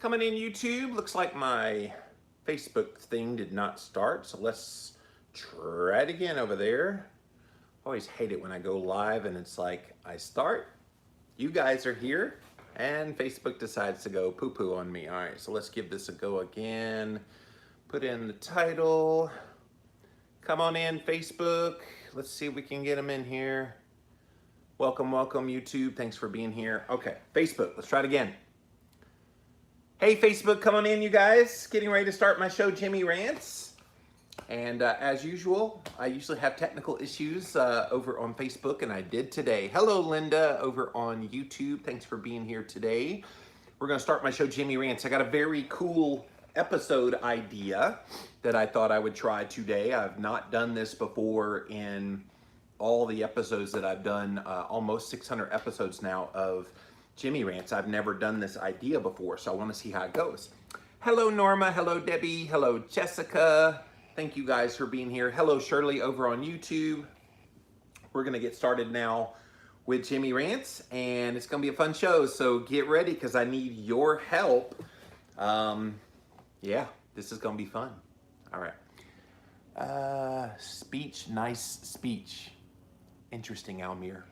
Coming in YouTube, looks like my Facebook thing did not start, so let's try it again over there. Always hate it when I go live and it's like, I start, you guys are here, and Facebook decides to go poo-poo on me. All right, so let's give this a go again. Put in the title. Come on in, Facebook. Let's see if we can get them in here. Welcome, welcome, YouTube. Thanks for being here. Okay, Facebook, let's try it again. Hey, Facebook, come on in, you guys. Getting ready to start my show, Jimmy Rants. And as usual, I usually have technical issues over on Facebook, and I did today. Hello, Linda, over on YouTube. Thanks for being here today. We're going to start my show, Jimmy Rants. I got a very cool episode idea that I thought I would try today. I've not done this before in all the episodes that I've done, almost 600 episodes now of Jimmy Rants. I've never done this idea before, so I want to see how it goes. Hello, Norma. Hello, Debbie. Hello, Jessica. Thank you guys for being here. Hello, Shirley over on YouTube. We're going to get started now with Jimmy Rants, and it's going to be a fun show, so get ready because I need your help. Yeah, this is going to be fun. All right. Speech, nice speech. Interesting, Almir.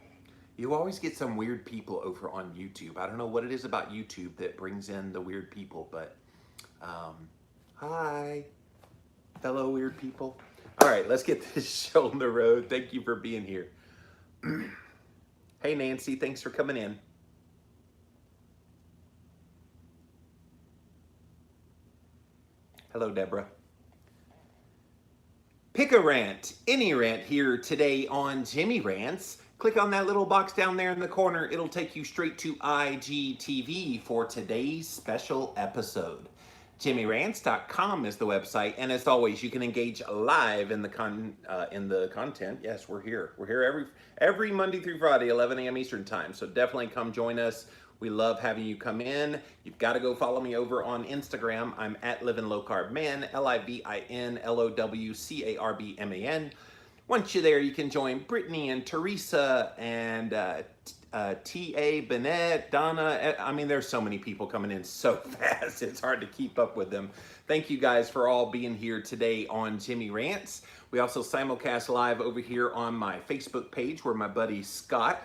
You always get some weird people over on YouTube. I don't know what it is about YouTube that brings in the weird people, but hi, fellow weird people. All right, let's get this show on the road. Thank you for being here. Hey, Nancy, thanks for coming in. Hello, Deborah. Pick a rant, any rant here today on Jimmy Rants. Click on that little box down there in the corner. It'll take you straight to IGTV for today's special episode. JimmyRants.com is the website, and as always, you can engage live in the content. Yes, we're here. We're here every Monday through Friday, 11 a.m. Eastern time. So definitely come join us. We love having you come in. You've got to go follow me over on Instagram. I'm at Living Low Carb Man, LIVINLOWCARBMAN. Once you're there, you can join Brittany and Teresa and T.A. Bennett, Donna. I mean, there's so many people coming in so fast. It's hard to keep up with them. Thank you guys for all being here today on Jimmy Rants. We also simulcast live over here on my Facebook page where my buddy Scott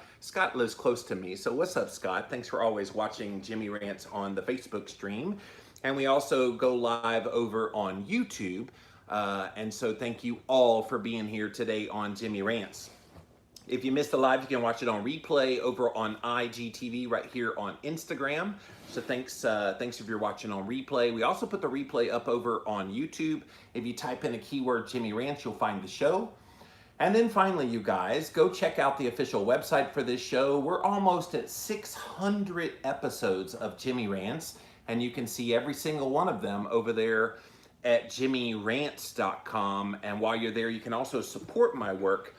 lives close to me. So what's up, Scott? Thanks for always watching Jimmy Rants on the Facebook stream. And we also go live over on YouTube. And so thank you all for being here today on Jimmy Rants. If you missed the live, you can watch it on replay over on IGTV right here on Instagram. So thanks if you're watching on replay. We also put the replay up over on YouTube. If you type in a keyword Jimmy Rants, you'll find the show. And then finally, you guys, go check out the official website for this show. We're almost at 600 episodes of Jimmy Rants, and you can see every single one of them over there at JimmyRants.com. And while you're there, you can also support my work.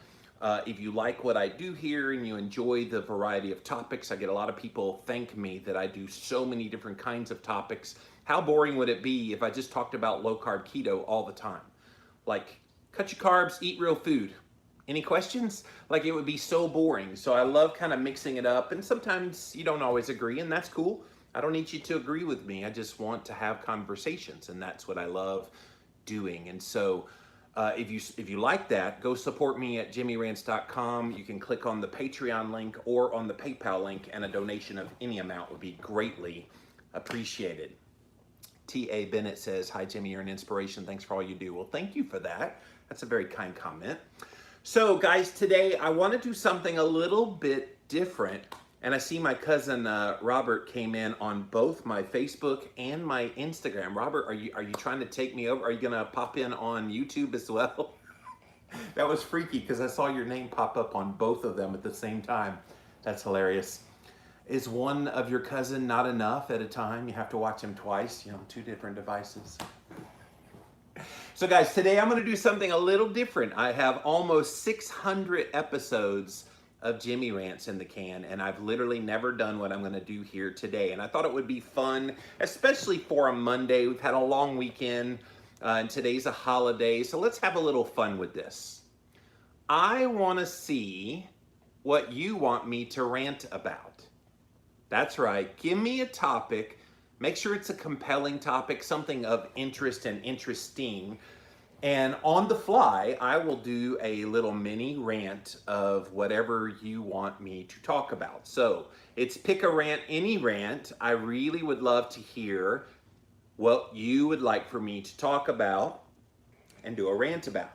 If you like what I do here and you enjoy the variety of topics, I get a lot of people thank me that I do so many different kinds of topics. How boring would it be if I just talked about low-carb keto all the time? Like, cut your carbs, eat real food. Any questions? Like, it would be so boring. So I love kind of mixing it up, and sometimes you don't always agree, and that's cool. I don't need you to agree with me. I just want to have conversations, and that's what I love doing. And so if you like that, go support me at JimmyRants.com. You can click on the Patreon link or on the PayPal link, and a donation of any amount would be greatly appreciated. T.A. Bennett says, hi, Jimmy, you're an inspiration. Thanks for all you do. Well, thank you for that. That's a very kind comment. So, guys, today I want to do something a little bit different. And I see my cousin Robert came in on both my Facebook and my Instagram. Robert, are you trying to take me over? Are you gonna pop in on YouTube as well? That was freaky because I saw your name pop up on both of them at the same time. That's hilarious. Is one of your cousin not enough at a time? You have to watch him twice, you know, 2 different devices. So guys, today I'm gonna do something a little different. I have almost 600 episodes of Jimmy Rants in the can, and I've literally never done what I'm going to do here today. And I thought it would be fun, especially for a Monday. We've had a long weekend, and today's a holiday, so let's have a little fun with this. I want to see what you want me to rant about. That's right. Give me a topic Make sure it's a compelling topic, something of interest and interesting. And on the fly, I will do a little mini rant of whatever you want me to talk about. So it's pick a rant, any rant. I really would love to hear what you would like for me to talk about and do a rant about.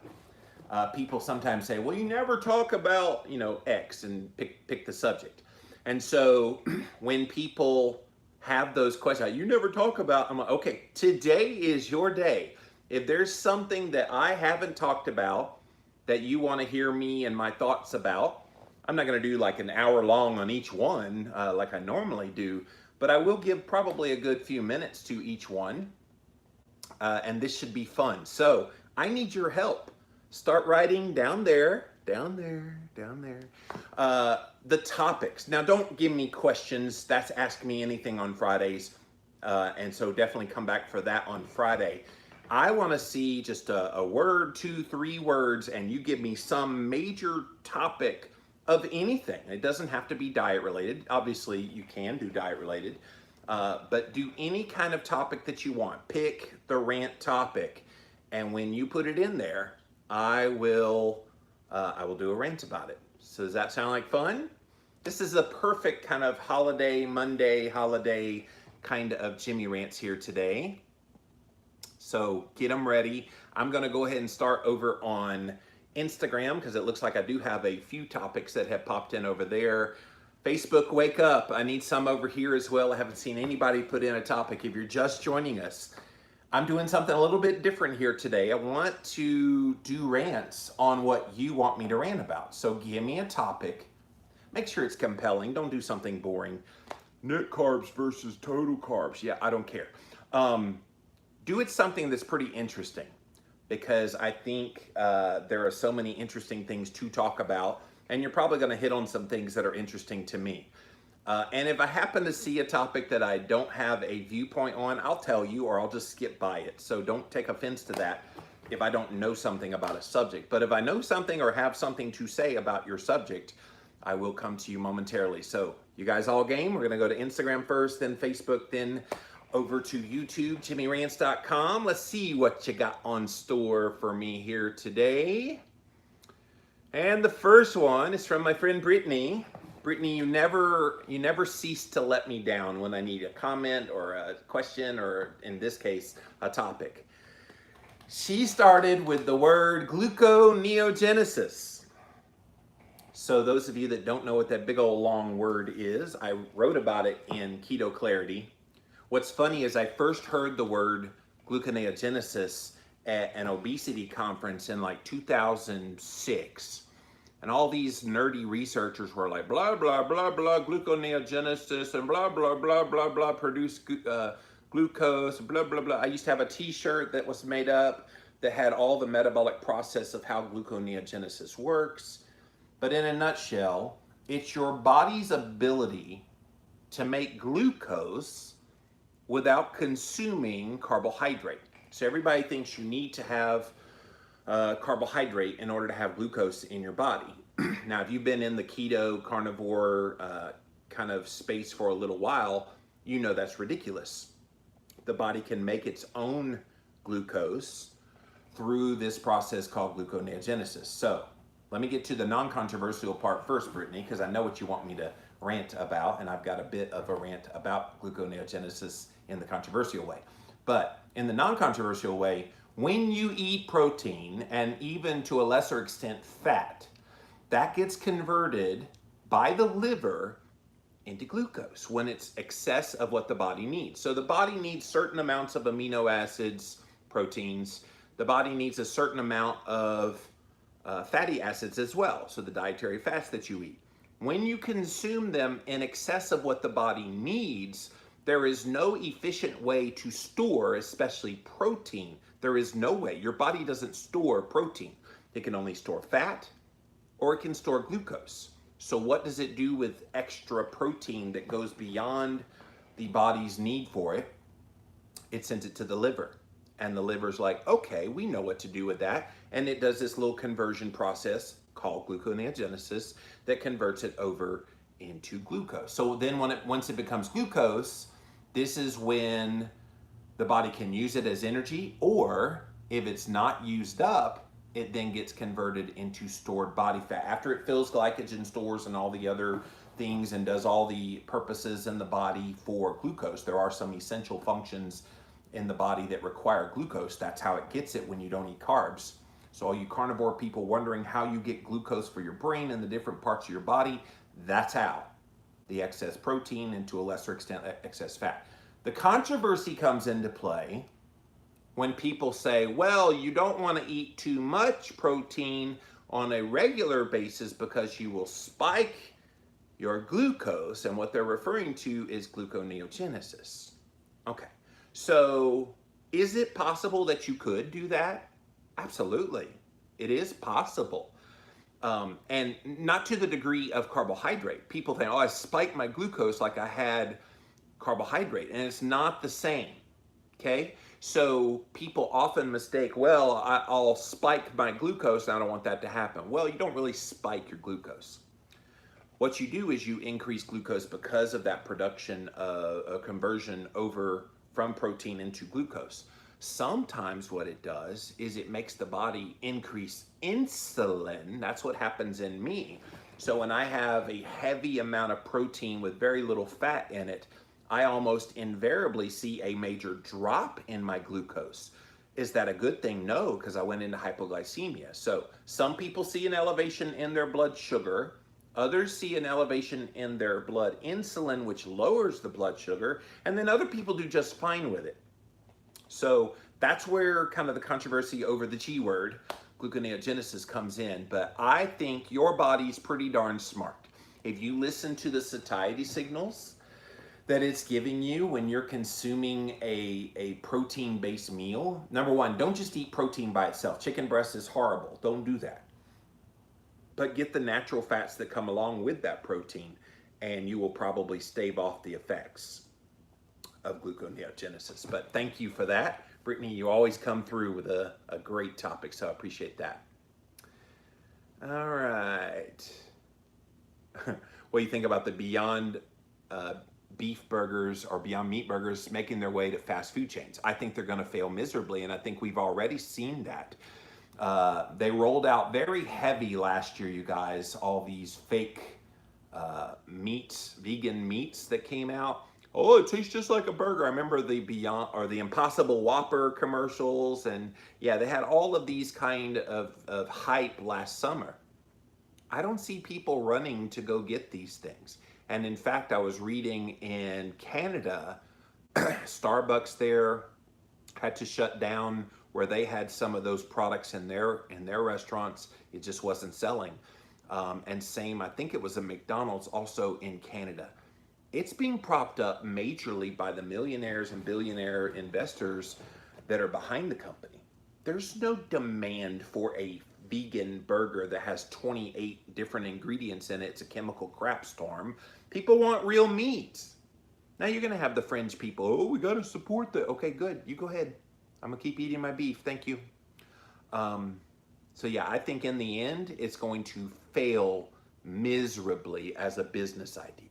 People sometimes say, well, you never talk about, X, and pick the subject. And so when people have those questions, you never talk about, I'm like, okay, today is your day. If there's something that I haven't talked about that you want to hear me and my thoughts about, I'm not going to do like an hour long on each one like I normally do, but I will give probably a good few minutes to each one. And this should be fun. So I need your help. Start writing down there, the topics. Now, don't give me questions. That's Ask Me Anything on Fridays. And so definitely come back for that on Friday. I want to see just a word, 2, 3 words, and you give me some major topic of anything. It doesn't have to be diet related. Obviously, you can do diet related. But do any kind of topic that you want. Pick the rant topic. And when you put it in there, I will do a rant about it. So does that sound like fun? This is a perfect kind of Monday holiday kind of Jimmy rants here today. So get them ready. I'm going to go ahead and start over on Instagram because it looks like I do have a few topics that have popped in over there. Facebook, wake up. I need some over here as well. I haven't seen anybody put in a topic. If you're just joining us, I'm doing something a little bit different here today. I want to do rants on what you want me to rant about. So give me a topic. Make sure it's compelling. Don't do something boring. Net carbs versus total carbs. Yeah, I don't care. Do it something that's pretty interesting because I think there are so many interesting things to talk about, and you're probably going to hit on some things that are interesting to me. And if I happen to see a topic that I don't have a viewpoint on, I'll tell you, or I'll just skip by it. So don't take offense to that if I don't know something about a subject. But if I know something or have something to say about your subject, I will come to you momentarily. So you guys all game? We're going to go to Instagram first, then Facebook, then over to YouTube, jimmyrants.com. Let's see what you got on store for me here today. And the first one is from my friend Brittany. Brittany, you never cease to let me down when I need a comment or a question or, in this case, a topic. She started with the word gluconeogenesis. So those of you that don't know what that big old long word is, I wrote about it in Keto Clarity. What's funny is I first heard the word gluconeogenesis at an obesity conference in like 2006. And all these nerdy researchers were like, blah, blah, blah, blah, gluconeogenesis, and blah, blah, blah, blah, blah, produce glucose, blah, blah, blah. I used to have a t-shirt that was made up that had all the metabolic process of how gluconeogenesis works. But in a nutshell, it's your body's ability to make glucose without consuming carbohydrate. So everybody thinks you need to have carbohydrate in order to have glucose in your body. Now, if you've been in the keto carnivore kind of space for a little while, you know that's ridiculous. The body can make its own glucose through this process called gluconeogenesis. So let me get to the non-controversial part first, Brittany, because I know what you want me to rant about, and I've got a bit of a rant about gluconeogenesis in the controversial way. But in the non-controversial way, when you eat protein, and even to a lesser extent fat, that gets converted by the liver into glucose when it's excess of what the body needs. So the body needs certain amounts of amino acids, proteins. The body needs a certain amount of fatty acids as well, so the dietary fats that you eat. When you consume them in excess of what the body needs, there is no efficient way to store, especially protein. There is no way. Your body doesn't store protein. It can only store fat, or it can store glucose. So what does it do with extra protein that goes beyond the body's need for it? It sends it to the liver. And the liver's like, okay, we know what to do with that. And it does this little conversion process called gluconeogenesis that converts it over into glucose. So then once it becomes glucose, This is when the body can use it as energy, or if it's not used up, it then gets converted into stored body fat. After it fills glycogen stores and all the other things and does all the purposes in the body for glucose, there are some essential functions in the body that require glucose. That's how it gets it when you don't eat carbs. So all you carnivore people wondering how you get glucose for your brain and the different parts of your body, that's how. The excess protein and to a lesser extent excess fat. The controversy comes into play when people say, well, you don't want to eat too much protein on a regular basis because you will spike your glucose, and what they're referring to is gluconeogenesis. Okay, so is it possible that you could do that? Absolutely, it is possible. And not to the degree of carbohydrate. People think, oh, I spiked my glucose like I had carbohydrate, and it's not the same, okay? So people often mistake, well, I'll spike my glucose, and I don't want that to happen. Well, you don't really spike your glucose. What you do is you increase glucose because of that production, a conversion over from protein into glucose. Sometimes what it does is it makes the body increase insulin. That's what happens in me. So when I have a heavy amount of protein with very little fat in it, I almost invariably see a major drop in my glucose. Is that a good thing? No, because I went into hypoglycemia. So some people see an elevation in their blood sugar. Others see an elevation in their blood insulin, which lowers the blood sugar. And then other people do just fine with it. So that's where kind of the controversy over the G word, gluconeogenesis, comes in. But I think your body's pretty darn smart. If you listen to the satiety signals that it's giving you when you're consuming a protein-based meal, number one, don't just eat protein by itself. Chicken breast is horrible. Don't do that. But get the natural fats that come along with that protein, and you will probably stave off the effects of gluconeogenesis. But thank you for that. Brittany, you always come through with a great topic, so I appreciate that. All right. What do you think about the Beyond beef burgers or Beyond Meat burgers making their way to fast food chains? I think they're going to fail miserably, and I think we've already seen that. They rolled out very heavy last year, you guys, all these fake meats, vegan meats that came out. Oh, it tastes just like a burger. I remember the Beyond or the Impossible Whopper commercials, and yeah, they had all of these kind of hype last summer. I don't see people running to go get these things. And in fact, I was reading in Canada, Starbucks there had to shut down where they had some of those products in their restaurants. It just wasn't selling. And same, I think it was a McDonald's also in Canada. It's being propped up majorly by the millionaires and billionaire investors that are behind the company. There's no demand for a vegan burger that has 28 different ingredients in it. It's a chemical crap storm. People want real meat. Now you're gonna have the fringe people, oh, we gotta support that. Okay, good, you go ahead. I'm gonna keep eating my beef, thank you. So yeah, I think in the end, it's going to fail miserably as a business idea.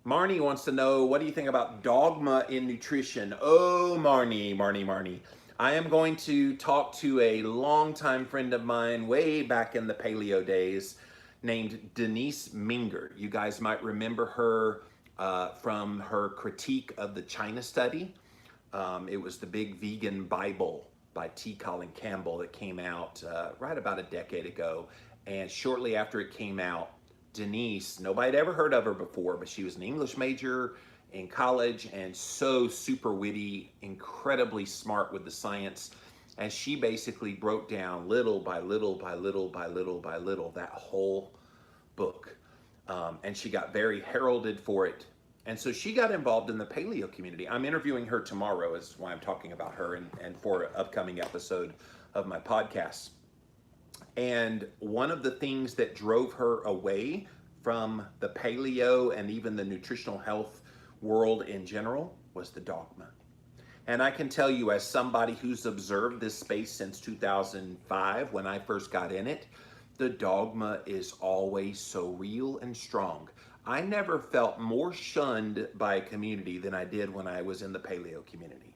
Marnie wants to know, what do you think about dogma in nutrition? Oh, Marnie. I am going to talk to a longtime friend of mine way back in the paleo days named Denise Minger. You guys might remember her from her critique of the China study. It was the big vegan Bible by T. Colin Campbell that came out right about a decade ago. And shortly after it came out, Denise, nobody had ever heard of her before, but she was an English major in college and so super witty, incredibly smart with the science. And she basically broke down little by little that whole book. And she got very heralded for it. And so she got involved in the paleo community. I'm interviewing her tomorrow, is why I'm talking about her, and for an upcoming episode of my podcast. And one of the things that drove her away from the paleo and even the nutritional health world in general was the dogma. And I can tell you, as somebody who's observed this space since 2005, when I first got in it, the dogma is always so real and strong. I never felt more shunned by a community than I did when I was in the paleo community.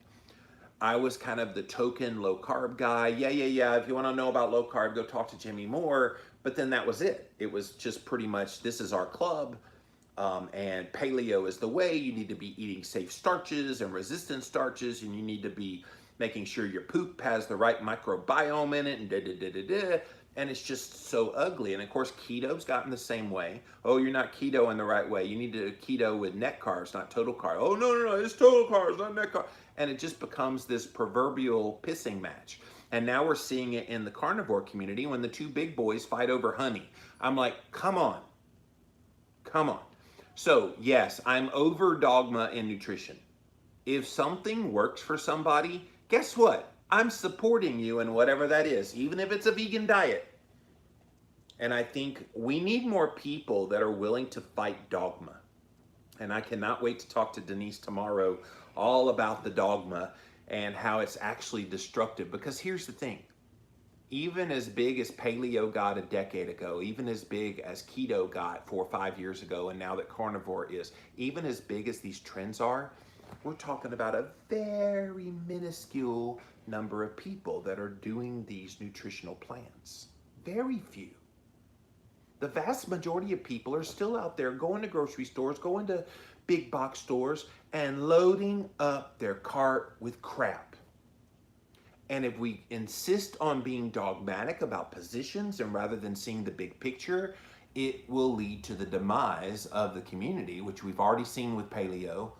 I was kind of the token low carb guy. Yeah. If you want to know about low carb, go talk to Jimmy Moore. But then that was it. It was just pretty much, this is our club. And paleo is the way. You need to be eating safe starches and resistant starches, and you need to be making sure your poop has the right microbiome in it, and and it's just so ugly. And of course, keto's gotten the same way. Oh, you're not keto in the right way. You need to keto with net carbs, not total carbs. Oh, no, it's total carbs, not net carbs. And it just becomes this proverbial pissing match. And now we're seeing it in the carnivore community when the two big boys fight over honey. I'm like, come on. So yes, I'm over dogma in nutrition. If something works for somebody, guess what? I'm supporting you in whatever that is, even if it's a vegan diet. And I think we need more people that are willing to fight dogma. And I cannot wait to talk to Denise tomorrow all about the dogma and how it's actually destructive. Because here's the thing. Even as big as paleo got a decade ago, even as big as keto got 4 or 5 years ago, and now that carnivore is, even as big as these trends are, we're talking about a very minuscule number of people that are doing these nutritional plans. Very few. The vast majority of people are still out there going to grocery stores, going to big box stores, and loading up their cart with crap. And if we insist on being dogmatic about positions and rather than seeing the big picture, it will lead to the demise of the community, which we've already seen with paleo.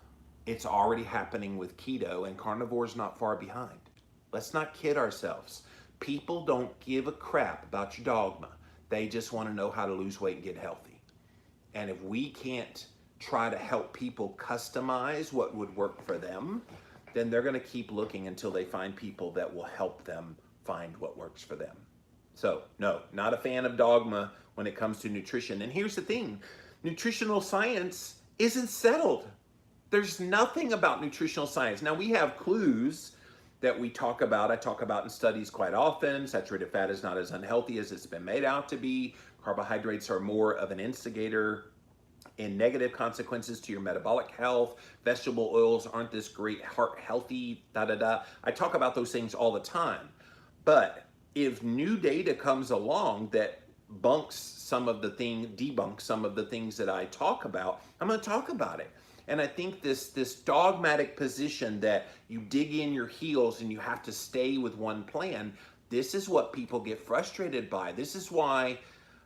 It's already happening with keto, and carnivore's not far behind. Let's not kid ourselves. People don't give a crap about your dogma. They just want to know how to lose weight and get healthy. And if we can't try to help people customize what would work for them, then they're going to keep looking until they find people that will help them find what works for them. So, no, not a fan of dogma when it comes to nutrition. And here's the thing, nutritional science isn't settled. There's nothing about nutritional science. Now, we have clues that we talk about. I talk about in studies quite often. Saturated fat is not as unhealthy as it's been made out to be. Carbohydrates are more of an instigator in negative consequences to your metabolic health. Vegetable oils aren't this great heart healthy, I talk about those things all the time. But if new data comes along that debunks some of the things that I talk about, I'm going to talk about it. And I think this dogmatic position that you dig in your heels and you have to stay with one plan, this is what people get frustrated by. This is why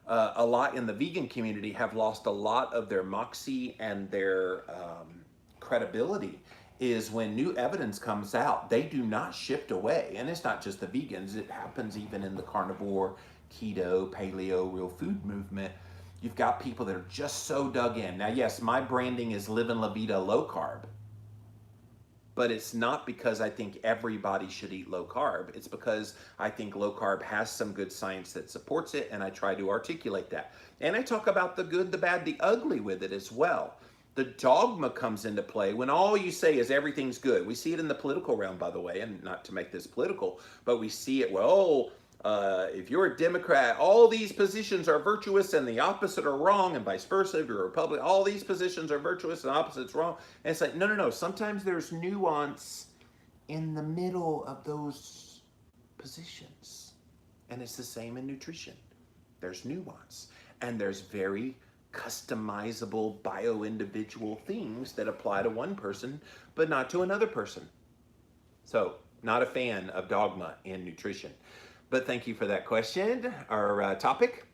a lot in the vegan community have lost a lot of their moxie and their credibility, is when new evidence comes out, they do not shift away. And it's not just the vegans, it happens even in the carnivore, keto, paleo, real food movement. You've got people that are just so dug in. Now, yes, my branding is Livin' La Vida low carb, but it's not because I think everybody should eat low carb. It's because I think low carb has some good science that supports it, and I try to articulate that. And I talk about the good, the bad, the ugly with it as well. The dogma comes into play when all you say is everything's good. We see it in the political realm, by the way, and not to make this political, but we see it, if you're a Democrat, all these positions are virtuous and the opposite are wrong, and vice versa. If you're a Republican, all these positions are virtuous and opposite's wrong. And it's like, no. Sometimes there's nuance in the middle of those positions. And it's the same in nutrition. There's nuance. And there's very customizable bio-individual things that apply to one person, but not to another person. So, not a fan of dogma in nutrition. But thank you for that question, or topic.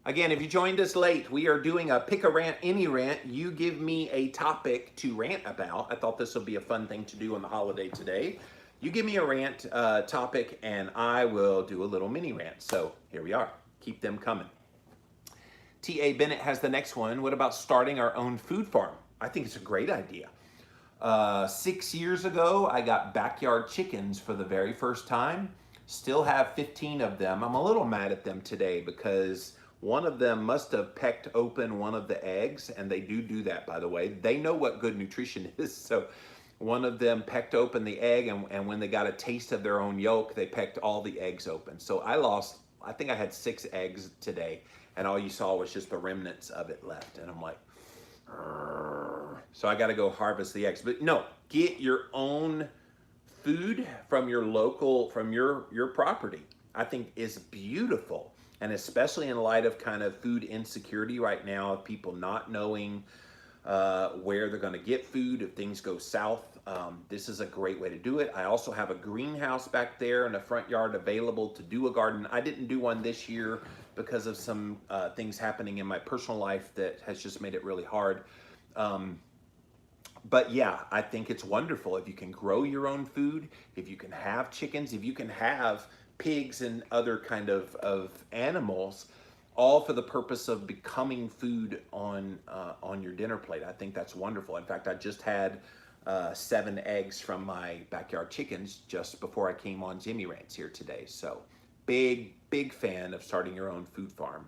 Again, if you joined us late, we are doing a pick a rant, any rant. You give me a topic to rant about. I thought this would be a fun thing to do on the holiday today. You give me a rant topic, and I will do a little mini rant. So here we are. Keep them coming. T.A. Bennett has the next one. What about starting our own food farm? I think it's a great idea. 6 years ago, I got backyard chickens for the very first time. Still have 15 of them. I'm a little mad at them today because one of them must have pecked open one of the eggs, and they do that, by the way. They know what good nutrition is, so one of them pecked open the egg, and when they got a taste of their own yolk, they pecked all the eggs open. So I think I had 6 eggs today, and all you saw was just the remnants of it left. And I'm like, So I got to go harvest the eggs. But no, get your own food from your local, from your property. I think is beautiful, and especially in light of kind of food insecurity right now, of people not knowing where they're going to get food if things go south. This is a great way to do it. I also have a greenhouse back there in the front yard available to do a garden. I didn't do one this year because of some things happening in my personal life that has just made it really hard. But yeah, I think it's wonderful if you can grow your own food, if you can have chickens, if you can have pigs and other kind of animals, all for the purpose of becoming food on your dinner plate. I think that's wonderful. In fact, I just had 7 eggs from my backyard chickens just before I came on Jimmy Rants here today. So big fan of starting your own food farm.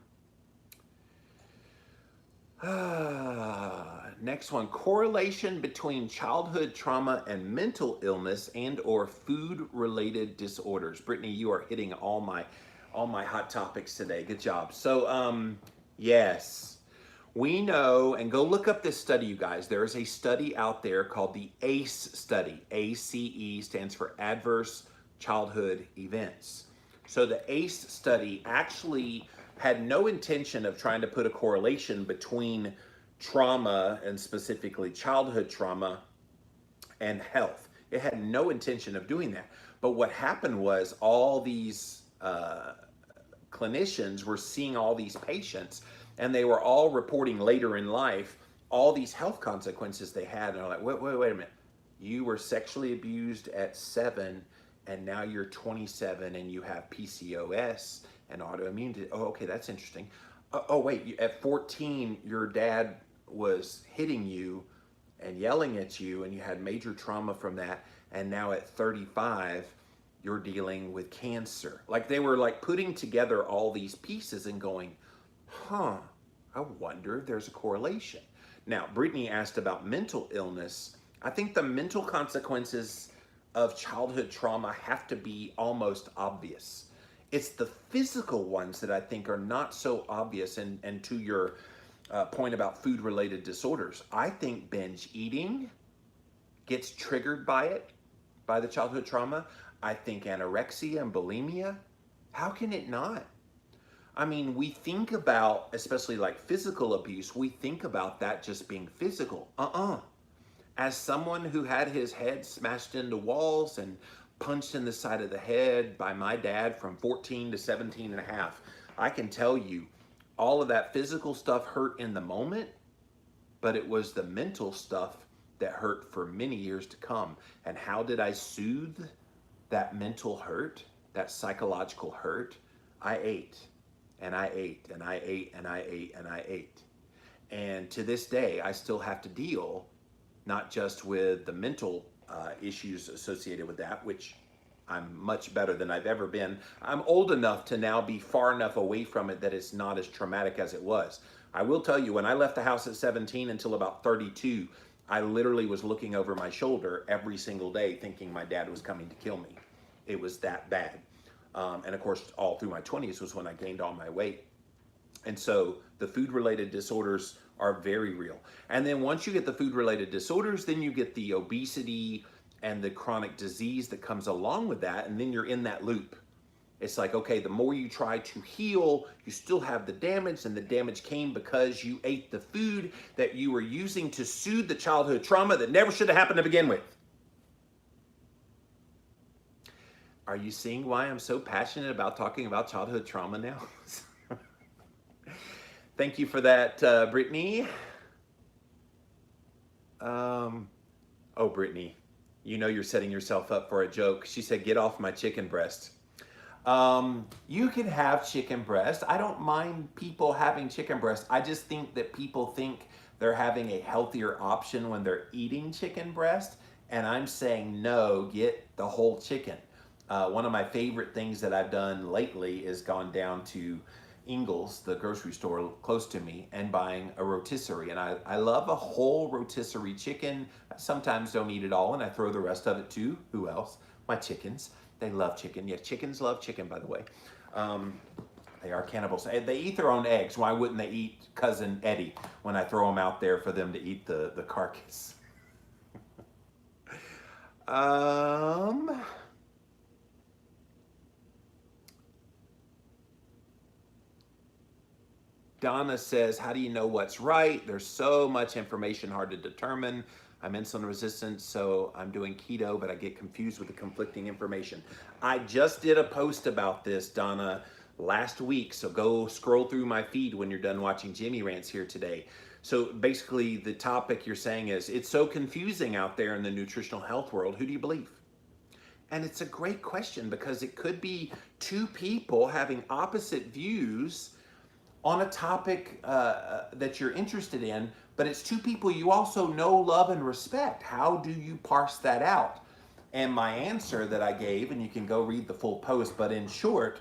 Next one, correlation between childhood trauma and mental illness and or food related disorders. Brittany, you are hitting all my hot topics today. Good job. So yes, we know, and go look up this study, you guys. There is a study out there called the ACE study. ACE stands for Adverse Childhood Events. So the ACE study actually had no intention of trying to put a correlation between trauma, and specifically childhood trauma, and health. It had no intention of doing that. But what happened was all these clinicians were seeing all these patients, and they were all reporting later in life all these health consequences they had. And they're like, wait a minute. You were sexually abused at 7, and now you're 27 and you have PCOS and autoimmune disease. Oh, okay, that's interesting. Oh, wait, at 14, your dad was hitting you and yelling at you, and you had major trauma from that. And now at 35, you're dealing with cancer. Like, they were like putting together all these pieces and going, I wonder if there's a correlation. Now, Brittany asked about mental illness. I think the mental consequences of childhood trauma have to be almost obvious. It's the physical ones that I think are not so obvious. And to your point about food-related disorders, I think binge eating gets triggered by it, by the childhood trauma. I think anorexia and bulimia, how can it not? I mean, we think about, especially like physical abuse, we think about that just being physical. As someone who had his head smashed into walls and punched in the side of the head by my dad from 14 to 17 and a half, I can tell you all of that physical stuff hurt in the moment, but it was the mental stuff that hurt for many years to come. And how did I soothe that mental hurt, that psychological hurt? I ate, and I ate, and I ate, and I ate, and I ate. And to this day, I still have to deal not just with the mental issues associated with that, which I'm much better than I've ever been. I'm old enough to now be far enough away from it that it's not as traumatic as it was. I will tell you, when I left the house at 17 until about 32, I literally was looking over my shoulder every single day thinking my dad was coming to kill me. It was that bad. And of course, all through my 20s was when I gained all my weight. And so the food-related disorders are very real. And then once you get the food-related disorders, then you get the obesity and the chronic disease that comes along with that, and then you're in that loop. It's like, okay, the more you try to heal, you still have the damage, and the damage came because you ate the food that you were using to soothe the childhood trauma that never should have happened to begin with. Are you seeing why I'm so passionate about talking about childhood trauma now? Thank you for that, Brittany. Oh, Brittany, you know you're setting yourself up for a joke. She said, get off my chicken breast. You can have chicken breast. I don't mind people having chicken breast. I just think that people think they're having a healthier option when they're eating chicken breast. And I'm saying, no, get the whole chicken. One of my favorite things that I've done lately is gone down to Ingles, the grocery store close to me, and buying a rotisserie. And I love a whole rotisserie chicken. I sometimes don't eat it all, and I throw the rest of it to, who else? My chickens. They love chicken. Yeah, chickens love chicken, by the way. I They are cannibals. They eat their own eggs. Why wouldn't they eat cousin Eddie when I throw them out there for them to eat the carcass? Um, Donna says, how do you know what's right? There's so much information, hard to determine. I'm insulin resistant, so I'm doing keto, but I get confused with the conflicting information. I just did a post about this, Donna, last week, so go scroll through my feed when you're done watching Jimmy Rants here today. So basically, the topic you're saying is, it's so confusing out there in the nutritional health world. Who do you believe? And it's a great question because it could be two people having opposite views on a topic that you're interested in, but it's two people you also know, love, and respect. How do you parse that out? And my answer that I gave, and you can go read the full post, but in short,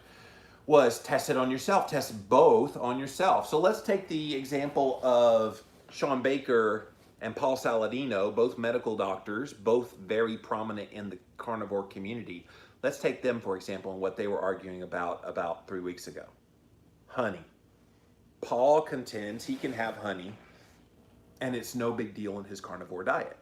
was test it on yourself. Test both on yourself. So let's take the example of Sean Baker and Paul Saladino, both medical doctors, both very prominent in the carnivore community. Let's take them, for example, and what they were arguing about 3 weeks ago. Honey. Paul contends he can have honey and it's no big deal in his carnivore diet.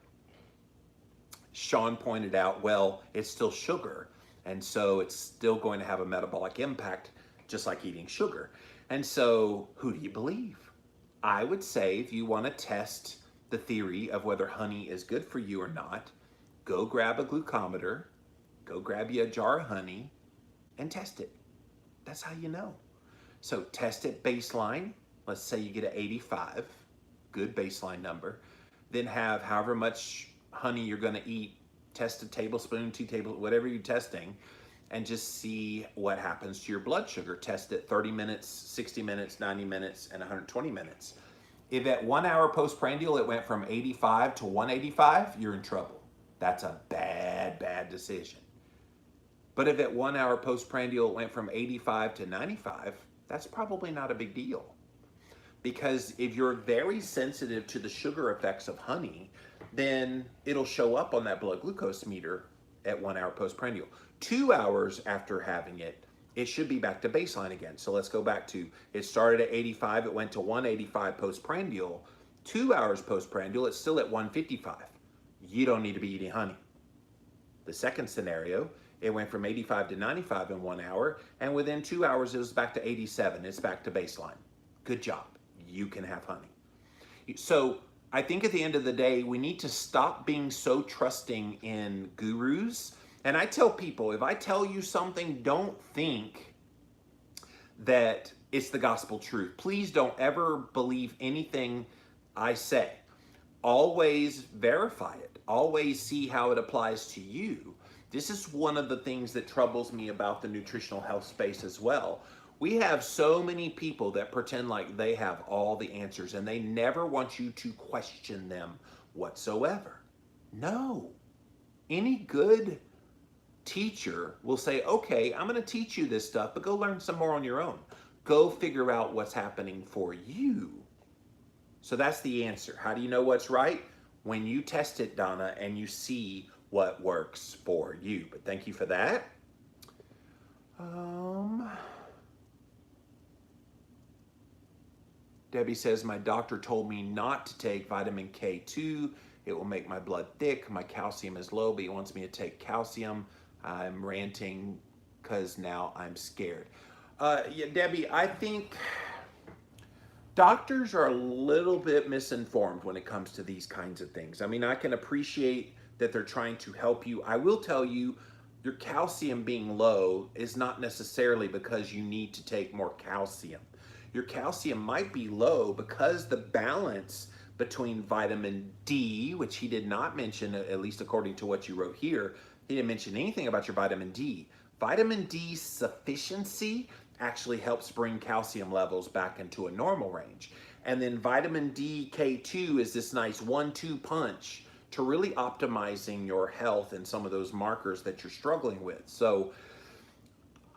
Sean pointed out, well, it's still sugar, and so it's still going to have a metabolic impact just like eating sugar. And so who do you believe? I would say if you want to test the theory of whether honey is good for you or not, go grab a glucometer, go grab you a jar of honey and test it. That's how you know. So test it baseline. Let's say you get an 85, good baseline number. Then have however much honey you're going to eat. Test a tablespoon, 2 tablespoons, whatever you're testing, and just see what happens to your blood sugar. Test it 30 minutes, 60 minutes, 90 minutes, and 120 minutes. If at 1 hour postprandial it went from 85 to 185, you're in trouble. That's a bad decision. But if at 1 hour postprandial it went from 85 to 95, that's probably not a big deal. Because if you're very sensitive to the sugar effects of honey, then it'll show up on that blood glucose meter at 1 hour postprandial. 2 hours after having it, it should be back to baseline again. So let's go back to, it started at 85, it went to 185 postprandial. 2 hours postprandial, it's still at 155. You don't need to be eating honey. The second scenario, it went from 85 to 95 in 1 hour, and within 2 hours, it was back to 87. It's back to baseline. Good job. You can have honey. So I think at the end of the day, we need to stop being so trusting in gurus. And I tell people, if I tell you something, don't think that it's the gospel truth. Please don't ever believe anything I say. Always verify it. Always see how it applies to you. This is one of the things that troubles me about the nutritional health space as well. We have so many people that pretend like they have all the answers and they never want you to question them whatsoever. No. Any good teacher will say, okay, I'm going to teach you this stuff, but go learn some more on your own. Go figure out what's happening for you. So that's the answer. How do you know what's right? When you test it, Donna, and you see what works for you. But thank you for that. Debbie says, my doctor told me not to take vitamin K2. It will make my blood thick. My calcium is low, but he wants me to take calcium. I'm ranting because now I'm scared. Yeah, Debbie, I think doctors are a little bit misinformed when it comes to these kinds of things. I mean, I can appreciate that they're trying to help you. I will tell you, your calcium being low is not necessarily because you need to take more calcium. Your calcium might be low because the balance between vitamin D, which he did not mention, at least according to what you wrote here, he didn't mention anything about your vitamin D. Vitamin D sufficiency actually helps bring calcium levels back into a normal range. And then vitamin D K2 is this nice 1-2 punch to really optimizing your health and some of those markers that you're struggling with. So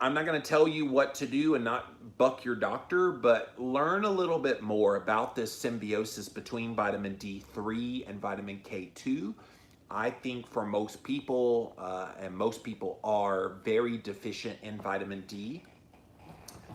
I'm not going to tell you what to do and not buck your doctor, but learn a little bit more about this symbiosis between vitamin D3 and vitamin K2. I think for most people, and most people are very deficient in vitamin D,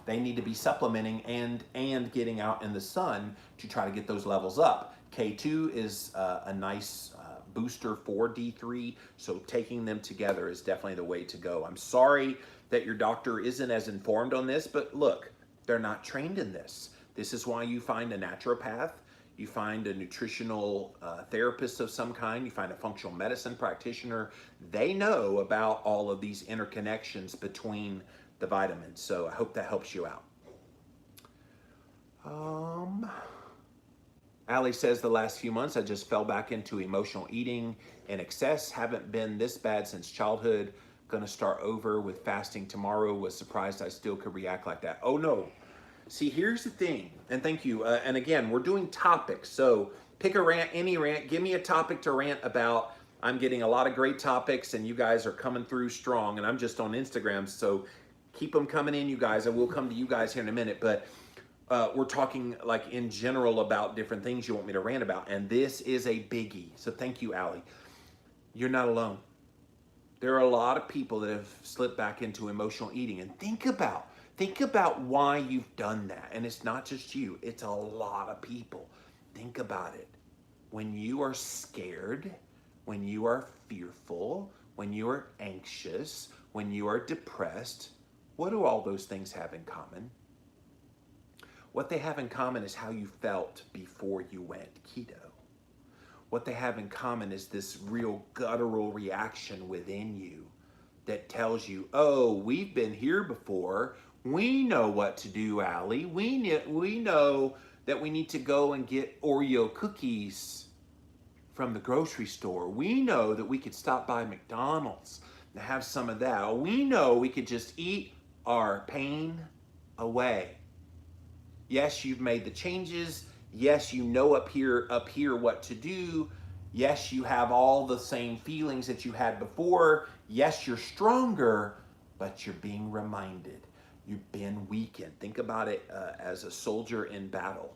they need to be supplementing and getting out in the sun to try to get those levels up. K2 is a nice booster for D3, so taking them together is definitely the way to go. I'm sorry that your doctor isn't as informed on this, but look, they're not trained in this. This is why you find a naturopath, you find a nutritional therapist of some kind, you find a functional medicine practitioner. They know about all of these interconnections between the vitamins, so I hope that helps you out. Allie says, the last few months I just fell back into emotional eating in excess. Haven't been this bad since childhood. Gonna start over with fasting tomorrow. Was surprised I still could react like that. Oh no. See, here's the thing, and thank you. And again, we're doing topics. So pick a rant, any rant. Give me a topic to rant about. I'm getting a lot of great topics, and you guys are coming through strong. And I'm just on Instagram, so keep them coming in, you guys. I will come to you guys here in a minute, but we're talking like in general about different things you want me to rant about, and this is a biggie. So thank you, Allie. You're not alone. There are a lot of people that have slipped back into emotional eating, and think about why you've done that. And it's not just you, it's a lot of people. Think about it. When you are scared, when you are fearful, when you are anxious, when you are depressed, what do all those things have in common? What they have in common is how you felt before you went keto. What they have in common is this real guttural reaction within you that tells you, oh, we've been here before. We know what to do, Allie. We know that we need to go and get Oreo cookies from the grocery store. We know that we could stop by McDonald's and have some of that. We know we could just eat our pain away. Yes, you've made the changes. Yes, you know up here what to do. Yes, you have all the same feelings that you had before. Yes, you're stronger, but you're being reminded. You've been weakened. Think about it as a soldier in battle.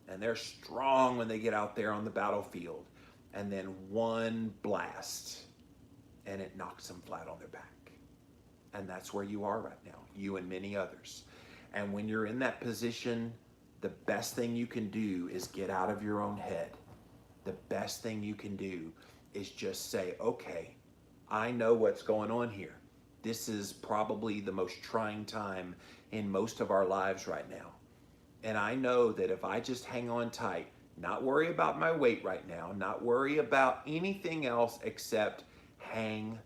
And they're strong when they get out there on the battlefield. And then one blast, and it knocks them flat on their back. And that's where you are right now, you and many others. And when you're in that position, the best thing you can do is get out of your own head. The best thing you can do is just say, okay, I know what's going on here. This is probably the most trying time in most of our lives right now. And I know that if I just hang on tight, not worry about my weight right now, not worry about anything else except hang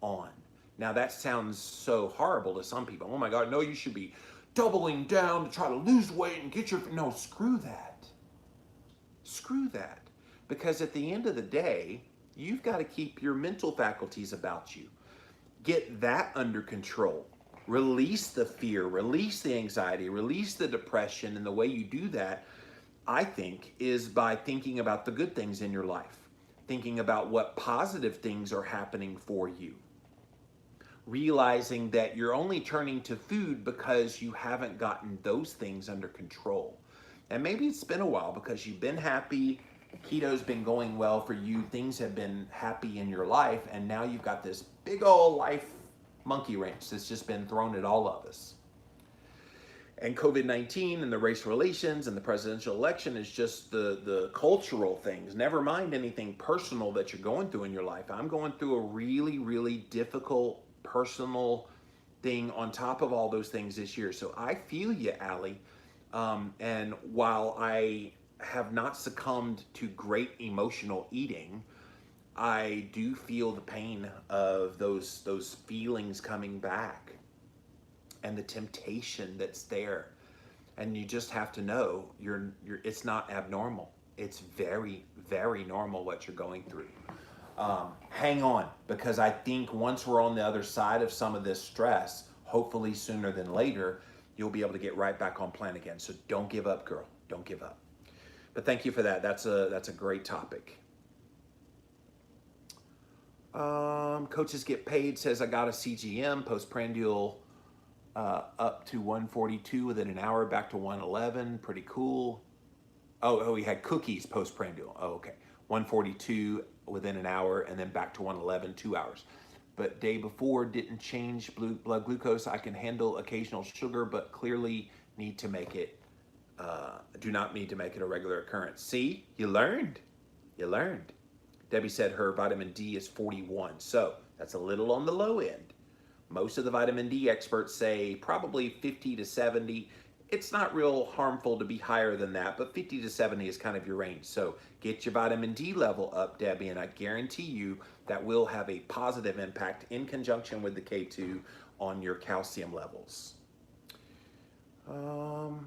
on. Now that sounds so horrible to some people. Oh my God, no, you should be doubling down to try to lose weight and get your, no, screw that. Screw that. Because at the end of the day, you've got to keep your mental faculties about you. Get that under control. Release the fear, release the anxiety, release the depression. And the way you do that, I think, is by thinking about the good things in your life. Thinking about what positive things are happening for you. Realizing that you're only turning to food because you haven't gotten those things under control. And maybe it's been a while because you've been happy, keto's been going well for you, things have been happy in your life, and now you've got this big old life monkey wrench that's just been thrown at all of us. And COVID-19 and the race relations and the presidential election is just the cultural things. Never mind anything personal that you're going through in your life. I'm going through a really, really difficult personal thing on top of all those things this year. So I feel you, Allie. And while I have not succumbed to great emotional eating, I do feel the pain of those feelings coming back and the temptation that's there. And you just have to know it's not abnormal. It's very, very normal what you're going through. Hang on, because I think once we're on the other side of some of this stress, hopefully sooner than later, you'll be able to get right back on plan again. So don't give up, girl. Don't give up. But thank you for that. That's a great topic. Coaches Get Paid says, I got a CGM, postprandial up to 142 within an hour, back to 111. Pretty cool. Oh, he had cookies postprandial. Oh, okay. 142 within an hour and then back to 111, 2 hours. but day before didn't change blood glucose. I can handle occasional sugar, but clearly need to make it, do not need to make it a regular occurrence. See, you learned. You learned. Debbie said her vitamin D is 41, so that's a little on the low end. Most of the vitamin D experts say probably 50 to 70. It's not real harmful to be higher than that, but 50 to 70 is kind of your range. So get your vitamin D level up, Debbie, and I guarantee you that will have a positive impact in conjunction with the K2 on your calcium levels. All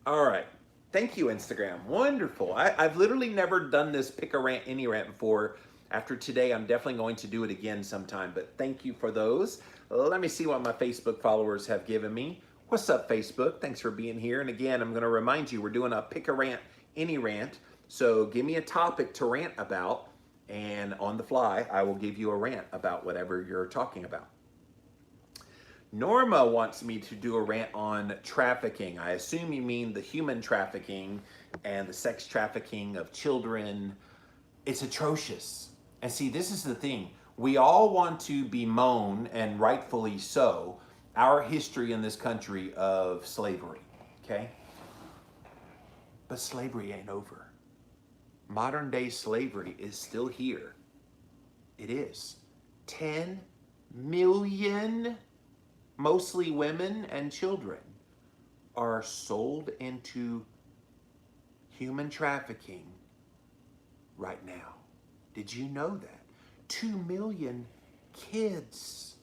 right. Thank you, Instagram. Wonderful. I've literally never done this pick a rant, any rant before. After today, I'm definitely going to do it again sometime, but thank you for those. Let me see what my Facebook followers have given me. What's up, Facebook? Thanks for being here. And again, I'm going to remind you, we're doing a pick a rant, any rant. So give me a topic to rant about, and on the fly, I will give you a rant about whatever you're talking about. Norma wants me to do a rant on trafficking. I assume you mean the human trafficking and the sex trafficking of children. It's atrocious. And see, this is the thing. We all want to bemoan, and rightfully so, our history in this country of slavery, okay? But slavery ain't over. Modern day slavery is still here. It is. 10 million, mostly women and children, are sold into human trafficking right now. Did you know that? 2 million kids.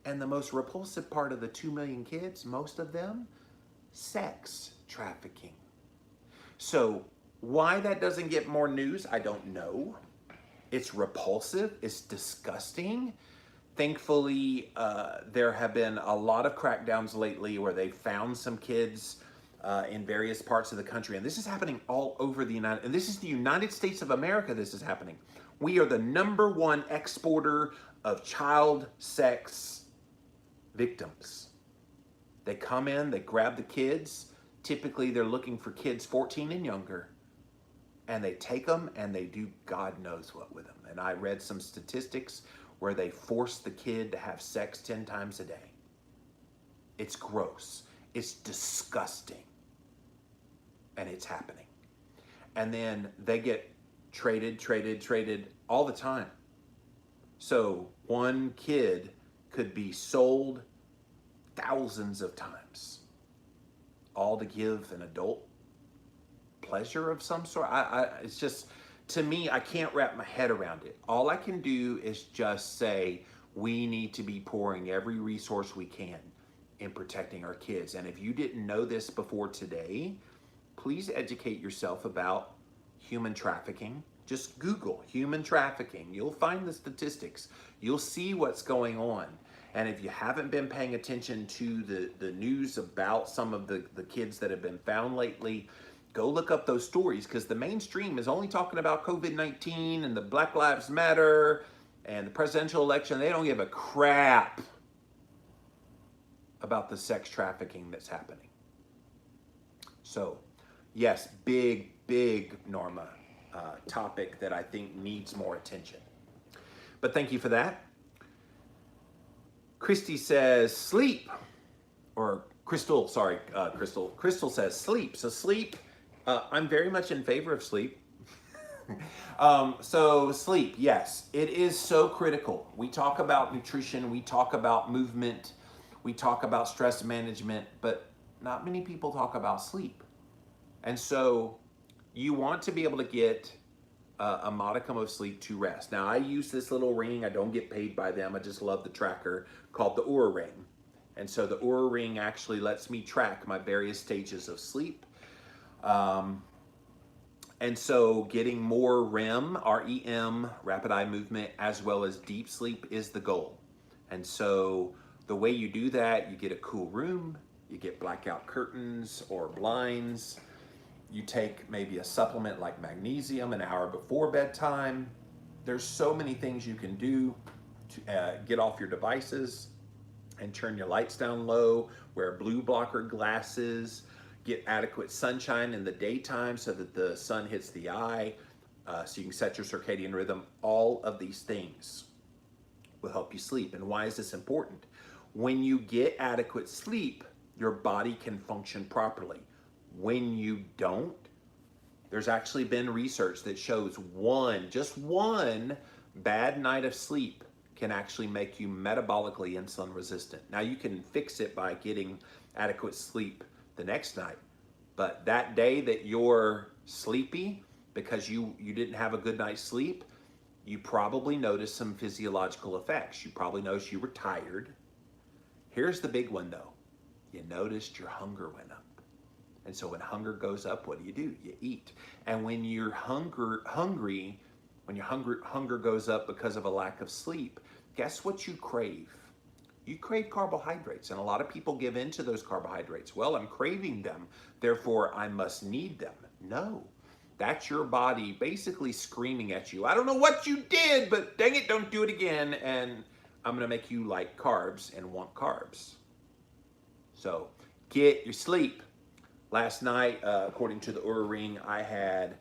And the most repulsive part of the 2 million kids, most of them, sex trafficking. So why that doesn't get more news, I don't know. It's repulsive, it's disgusting. Thankfully, there have been a lot of crackdowns lately where they found some kids in various parts of the country. And this is happening all over the and this is the United States of America this is happening. We are the #1 exporter of child sex victims. They come in, they grab the kids. Typically, they're looking for kids 14 and younger. And they take them and they do God knows what with them. And I read some statistics where they force the kid to have sex 10 times a day. It's gross. It's disgusting. And it's happening. And then they get traded all the time. So one kid could be sold thousands of times, all to give an adult pleasure of some sort. It's just, to me, I can't wrap my head around it. All I can do is just say we need to be pouring every resource we can in protecting our kids. And if you didn't know this before today, please educate yourself about human trafficking. Just Google human trafficking. You'll find the statistics. You'll see what's going on. And if you haven't been paying attention to the news about some of the kids that have been found lately, go look up those stories, because the mainstream is only talking about COVID-19 and the Black Lives Matter and the presidential election. They don't give a crap about the sex trafficking that's happening. So, yes, big Norma topic that I think needs more attention. But thank you for that. Christy says sleep, or Crystal, sorry, Crystal. Crystal says sleep. So sleep, I'm very much in favor of sleep. So sleep, yes, it is so critical. We talk about nutrition, we talk about movement, we talk about stress management, but not many people talk about sleep. And so you want to be able to get a modicum of sleep to rest. Now, I use this little ring. I don't get paid by them. I just love the tracker, called the Oura Ring. And so the Oura Ring actually lets me track my various stages of sleep. And so getting more REM, R-E-M, rapid eye movement, as well as deep sleep is the goal. And so the way you do that, you get a cool room, you get blackout curtains or blinds, you take maybe a supplement like magnesium an hour before bedtime. There's so many things you can do to get off your devices and turn your lights down low, wear blue blocker glasses, get adequate sunshine in the daytime so that the sun hits the eye, so you can set your circadian rhythm. All of these things will help you sleep. And why is this important? When you get adequate sleep, your body can function properly. When you don't, there's actually been research that shows just one bad night of sleep can actually make you metabolically insulin resistant. Now you can fix it by getting adequate sleep the next night, but that day that you're sleepy because you didn't have a good night's sleep, you probably noticed some physiological effects. You probably noticed you were tired. Here's the big one though. You noticed your hunger went up. And so when hunger goes up, what do? You eat. And when you're hungry, when your hunger goes up because of a lack of sleep, guess what you crave? You crave carbohydrates, and a lot of people give in to those carbohydrates. Well, I'm craving them, therefore I must need them. No, that's your body basically screaming at you. I don't know what you did, but dang it, don't do it again, and I'm gonna make you like carbs and want carbs. So get your sleep. Last night, according to the Oura Ring, I had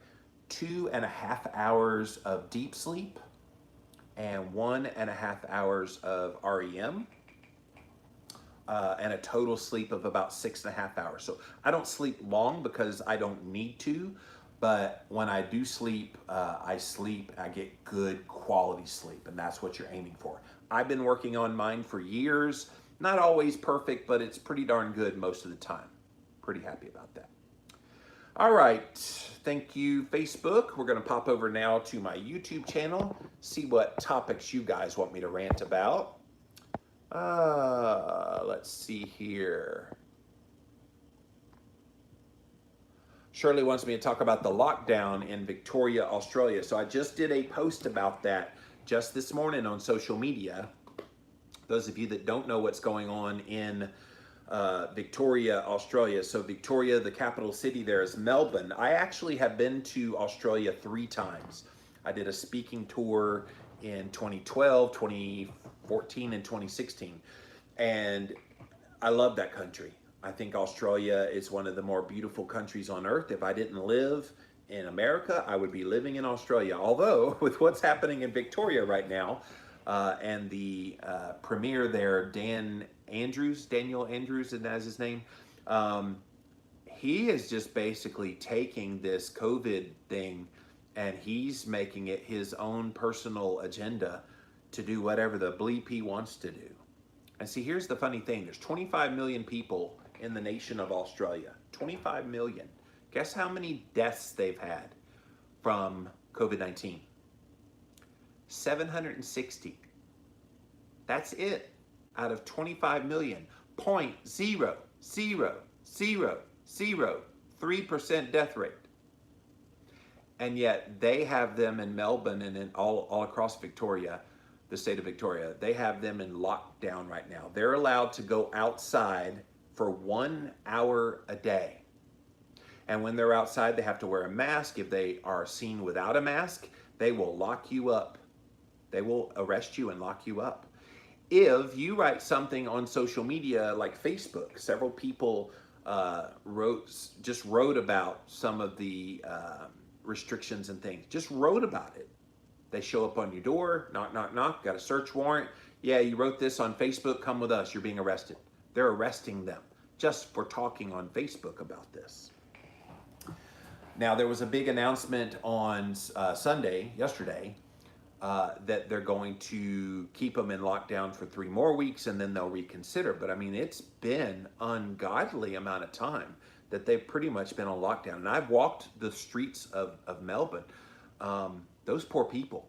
2.5 hours of deep sleep and 1.5 hours of REM, and a total sleep of about 6.5 hours. So I don't sleep long because I don't need to, but when I do sleep, I get good quality sleep, and that's what you're aiming for. I've been working on mine for years. Not always perfect, but it's pretty darn good most of the time. Pretty happy about that. All right, thank you, Facebook. We're gonna pop over now to my YouTube channel, see what topics you guys want me to rant about. Let's see here. Shirley wants me to talk about the lockdown in Victoria, Australia. So I just did a post about that just this morning on social media. Those of you that don't know what's going on in Victoria, Australia. So Victoria, the capital city there is Melbourne. I actually have been to Australia 3 times. I did a speaking tour in 2012, 2014, and 2016. And I love that country. I think Australia is one of the more beautiful countries on earth. If I didn't live in America, I would be living in Australia. Although with what's happening in Victoria right now, and the premier there, Daniel Andrews, and that's his name. He is just basically taking this COVID thing and he's making it his own personal agenda to do whatever the bleep he wants to do. And see, here's the funny thing. There's 25 million people in the nation of Australia. 25 million. Guess how many deaths they've had from COVID-19? 760. That's it. Out of 25 million, 0.000003% death rate. And yet they have them in Melbourne and in all across Victoria, the state of Victoria. They have them in lockdown right now. They're allowed to go outside for 1 hour a day. And when they're outside, they have to wear a mask. If they are seen without a mask, they will lock you up. They will arrest you and lock you up. If you write something on social media like Facebook, several people wrote about some of the restrictions and things, just wrote about it. They show up on your door, knock, knock, knock, got a search warrant. Yeah, you wrote this on Facebook, come with us, you're being arrested. They're arresting them just for talking on Facebook about this. Now, there was a big announcement on yesterday, that they're going to keep them in lockdown for 3 more weeks and then they'll reconsider. But I mean, it's been ungodly amount of time that they've pretty much been on lockdown. And I've walked the streets of Melbourne. Those poor people.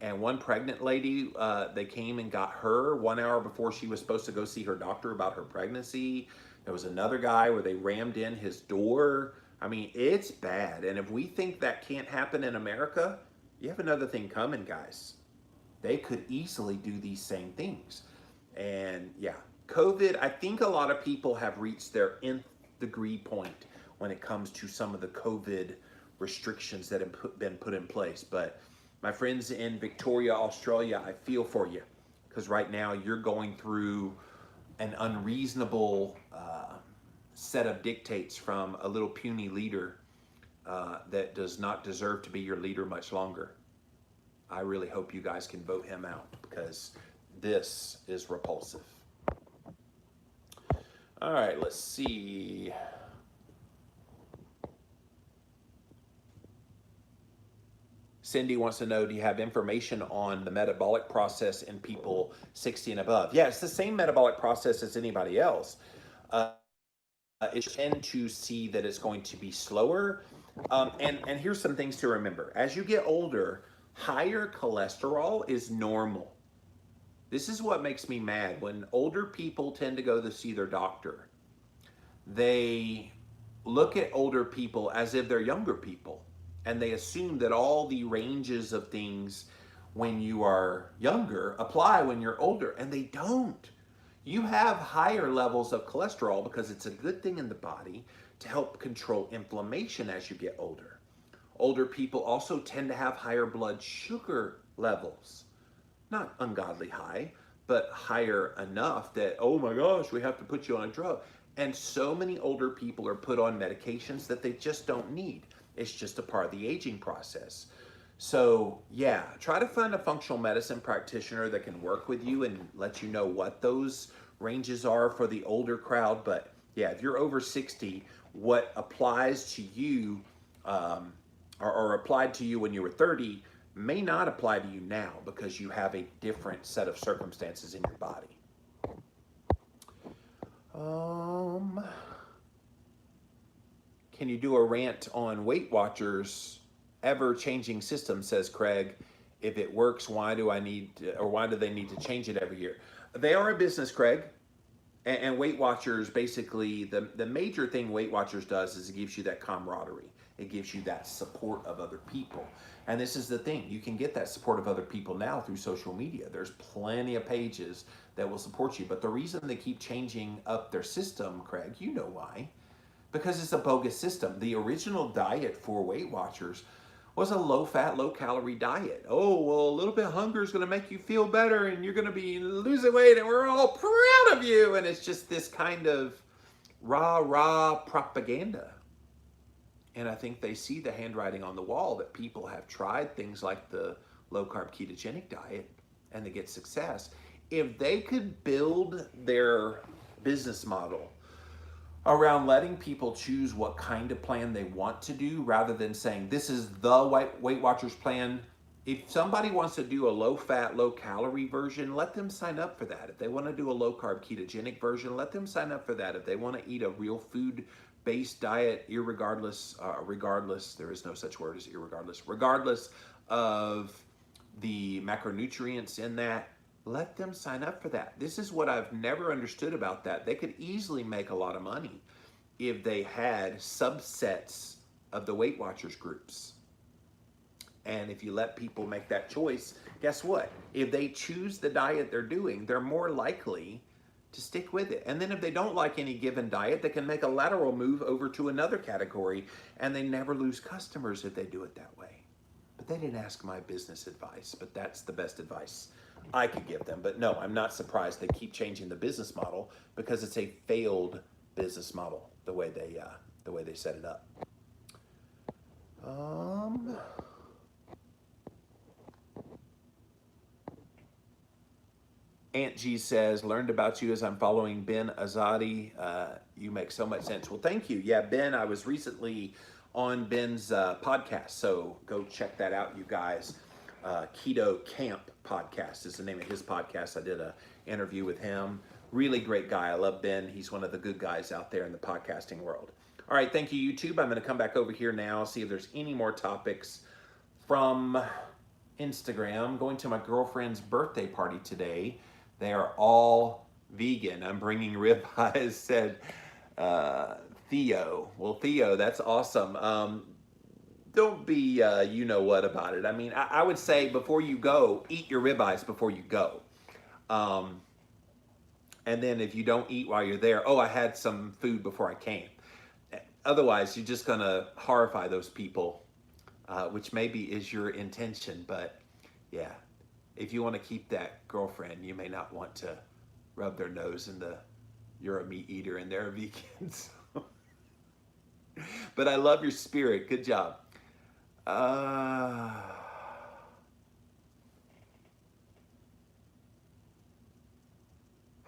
And one pregnant lady, they came and got her 1 hour before she was supposed to go see her doctor about her pregnancy. There was another guy where they rammed in his door. I mean, it's bad. And if we think that can't happen in America, you have another thing coming, guys. They could easily do these same things. And yeah, COVID, I think a lot of people have reached their nth degree point when it comes to some of the COVID restrictions that have been put in place. But my friends in Victoria, Australia, I feel for you, because right now you're going through an unreasonable set of dictates from a little puny leader that does not deserve to be your leader much longer. I really hope you guys can vote him out because this is repulsive. All right, let's see. Cindy wants to know, do you have information on the metabolic process in people 60 and above? Yeah, it's the same metabolic process as anybody else. It's tend to see that it's going to be slower. And here's some things to remember. As you get older, higher cholesterol is normal. This is what makes me mad. When older people tend to go to see their doctor, they look at older people as if they're younger people. And they assume that all the ranges of things when you are younger apply when you're older. And they don't. You have higher levels of cholesterol because it's a good thing in the body to help control inflammation as you get older. Older people also tend to have higher blood sugar levels. Not ungodly high, but higher enough that, oh my gosh, we have to put you on a drug. And so many older people are put on medications that they just don't need. It's just a part of the aging process. So yeah, try to find a functional medicine practitioner that can work with you and let you know what those ranges are for the older crowd. But yeah, if you're over 60, what applies to you or applied to you when you were 30 may not apply to you now because you have a different set of circumstances in your body. Can you do a rant on Weight Watchers ever-changing system, says Craig. If it works, why do they need to change it every year? They are a business, Craig. And Weight Watchers, basically, the major thing Weight Watchers does is it gives you that camaraderie. It gives you that support of other people. And this is the thing. You can get that support of other people now through social media. There's plenty of pages that will support you. But the reason they keep changing up their system, Craig, you know why. Because it's a bogus system. The original diet for Weight Watchers was a low-fat, low-calorie diet. Oh, well, a little bit of hunger is going to make you feel better, and you're going to be losing weight, and we're all proud of you. And it's just this kind of rah-rah propaganda. And I think they see the handwriting on the wall that people have tried things like the low-carb ketogenic diet, and they get success. If they could build their business model around letting people choose what kind of plan they want to do rather than saying, this is the Weight Watchers plan. If somebody wants to do a low-fat, low-calorie version, let them sign up for that. If they want to do a low-carb ketogenic version, let them sign up for that. If they want to eat a real food-based diet, regardless, there is no such word as irregardless, regardless of the macronutrients in that, let them sign up for that. This is what I've never understood about that. They could easily make a lot of money if they had subsets of the Weight Watchers groups. And if you let people make that choice, guess what? If they choose the diet they're doing, they're more likely to stick with it. And then if they don't like any given diet, they can make a lateral move over to another category, and they never lose customers if they do it that way. But they didn't ask my business advice, but that's the best advice I could give them. But no, I'm not surprised they keep changing the business model because it's a failed business model the way they set it up. Aunt G says, learned about you as I'm following Ben Azadi. You make so much sense. Well, thank you. Yeah, Ben, I was recently on Ben's podcast, so go check that out, you guys. Keto Camp podcast is the name of his podcast. I did an interview with him. Really great guy. I love Ben. He's one of the good guys out there in the podcasting world. All right, thank you, YouTube. I'm going to come back over here now, see if there's any more topics from Instagram. I'm going to my girlfriend's birthday party today. They are all vegan. I'm bringing ribeyes, said Theo. Well, Theo, that's awesome. Don't be you know what about it. I mean, I would say before you go, eat your ribeyes before you go. And then if you don't eat while you're there, oh, I had some food before I came. Otherwise, you're just going to horrify those people, which maybe is your intention. But yeah, if you want to keep that girlfriend, you may not want to rub their nose in you're a meat eater and they're vegans. But I love your spirit. Good job.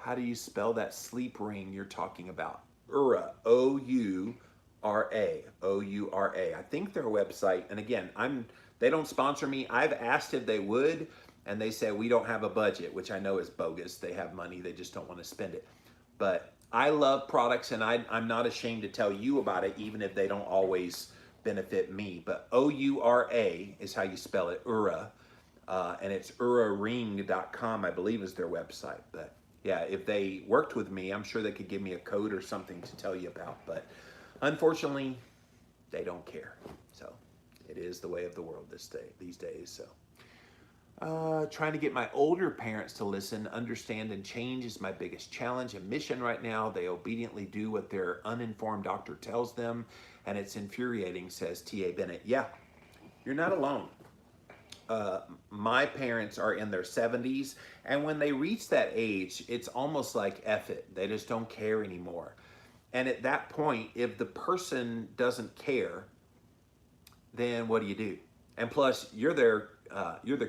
How do you spell that sleep ring you're talking about? Oura, O-U-R-A, O-U-R-A. I think their website, and again, they don't sponsor me. I've asked if they would, and they say we don't have a budget, which I know is bogus. They have money, they just don't want to spend it. But I love products, and I'm not ashamed to tell you about it, even if they don't always benefit me. But O-U-R-A is how you spell it, Oura. And it's uraring.com, I believe is their website. But yeah, if they worked with me, I'm sure they could give me a code or something to tell you about. But unfortunately, they don't care. So it is the way of the world these days. So trying to get my older parents to listen, understand, and change is my biggest challenge and mission right now. They obediently do what their uninformed doctor tells them, and it's infuriating, says T.A. Bennett. Yeah, you're not alone. My parents are in their 70s, and when they reach that age, it's almost like F it. They just don't care anymore. And at that point, if the person doesn't care, then what do you do? And plus, you're their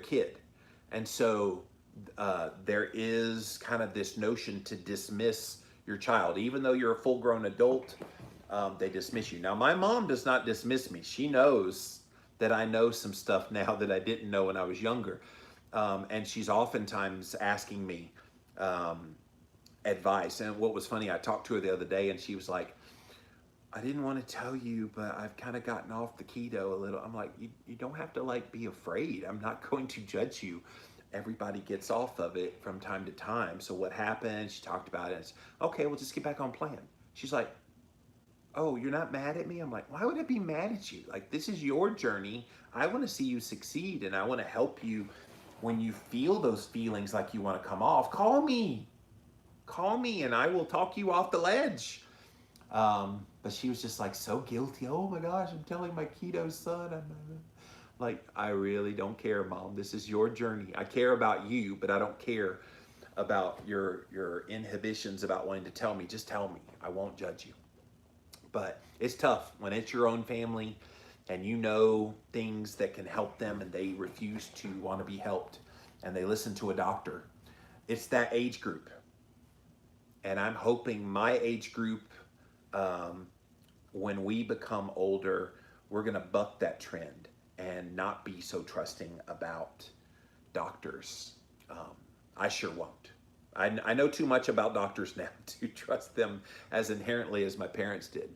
kid. And so there is kind of this notion to dismiss your child. Even though you're a full-grown adult, they dismiss you. Now, my mom does not dismiss me. She knows that I know some stuff now that I didn't know when I was younger. And she's oftentimes asking me advice. And what was funny, I talked to her the other day, and she was like, I didn't want to tell you, but I've kind of gotten off the keto a little. I'm like, you don't have to like be afraid. I'm not going to judge you. Everybody gets off of it from time to time. So what happened? She talked about it. It's okay, we'll just get back on plan. She's like, oh, you're not mad at me? I'm like, why would I be mad at you? Like, this is your journey. I want to see you succeed, and I want to help you when you feel those feelings like you want to come off. Call me, and I will talk you off the ledge. But she was just like so guilty. Oh my gosh, I'm telling my keto son. I'm like, I really don't care, Mom. This is your journey. I care about you, but I don't care about your inhibitions about wanting to tell me. Just tell me. I won't judge you. But it's tough when it's your own family and you know things that can help them and they refuse to want to be helped and they listen to a doctor. It's that age group. And I'm hoping my age group, when we become older, we're going to buck that trend and not be so trusting about doctors. I sure won't. I know too much about doctors now to trust them as inherently as my parents did.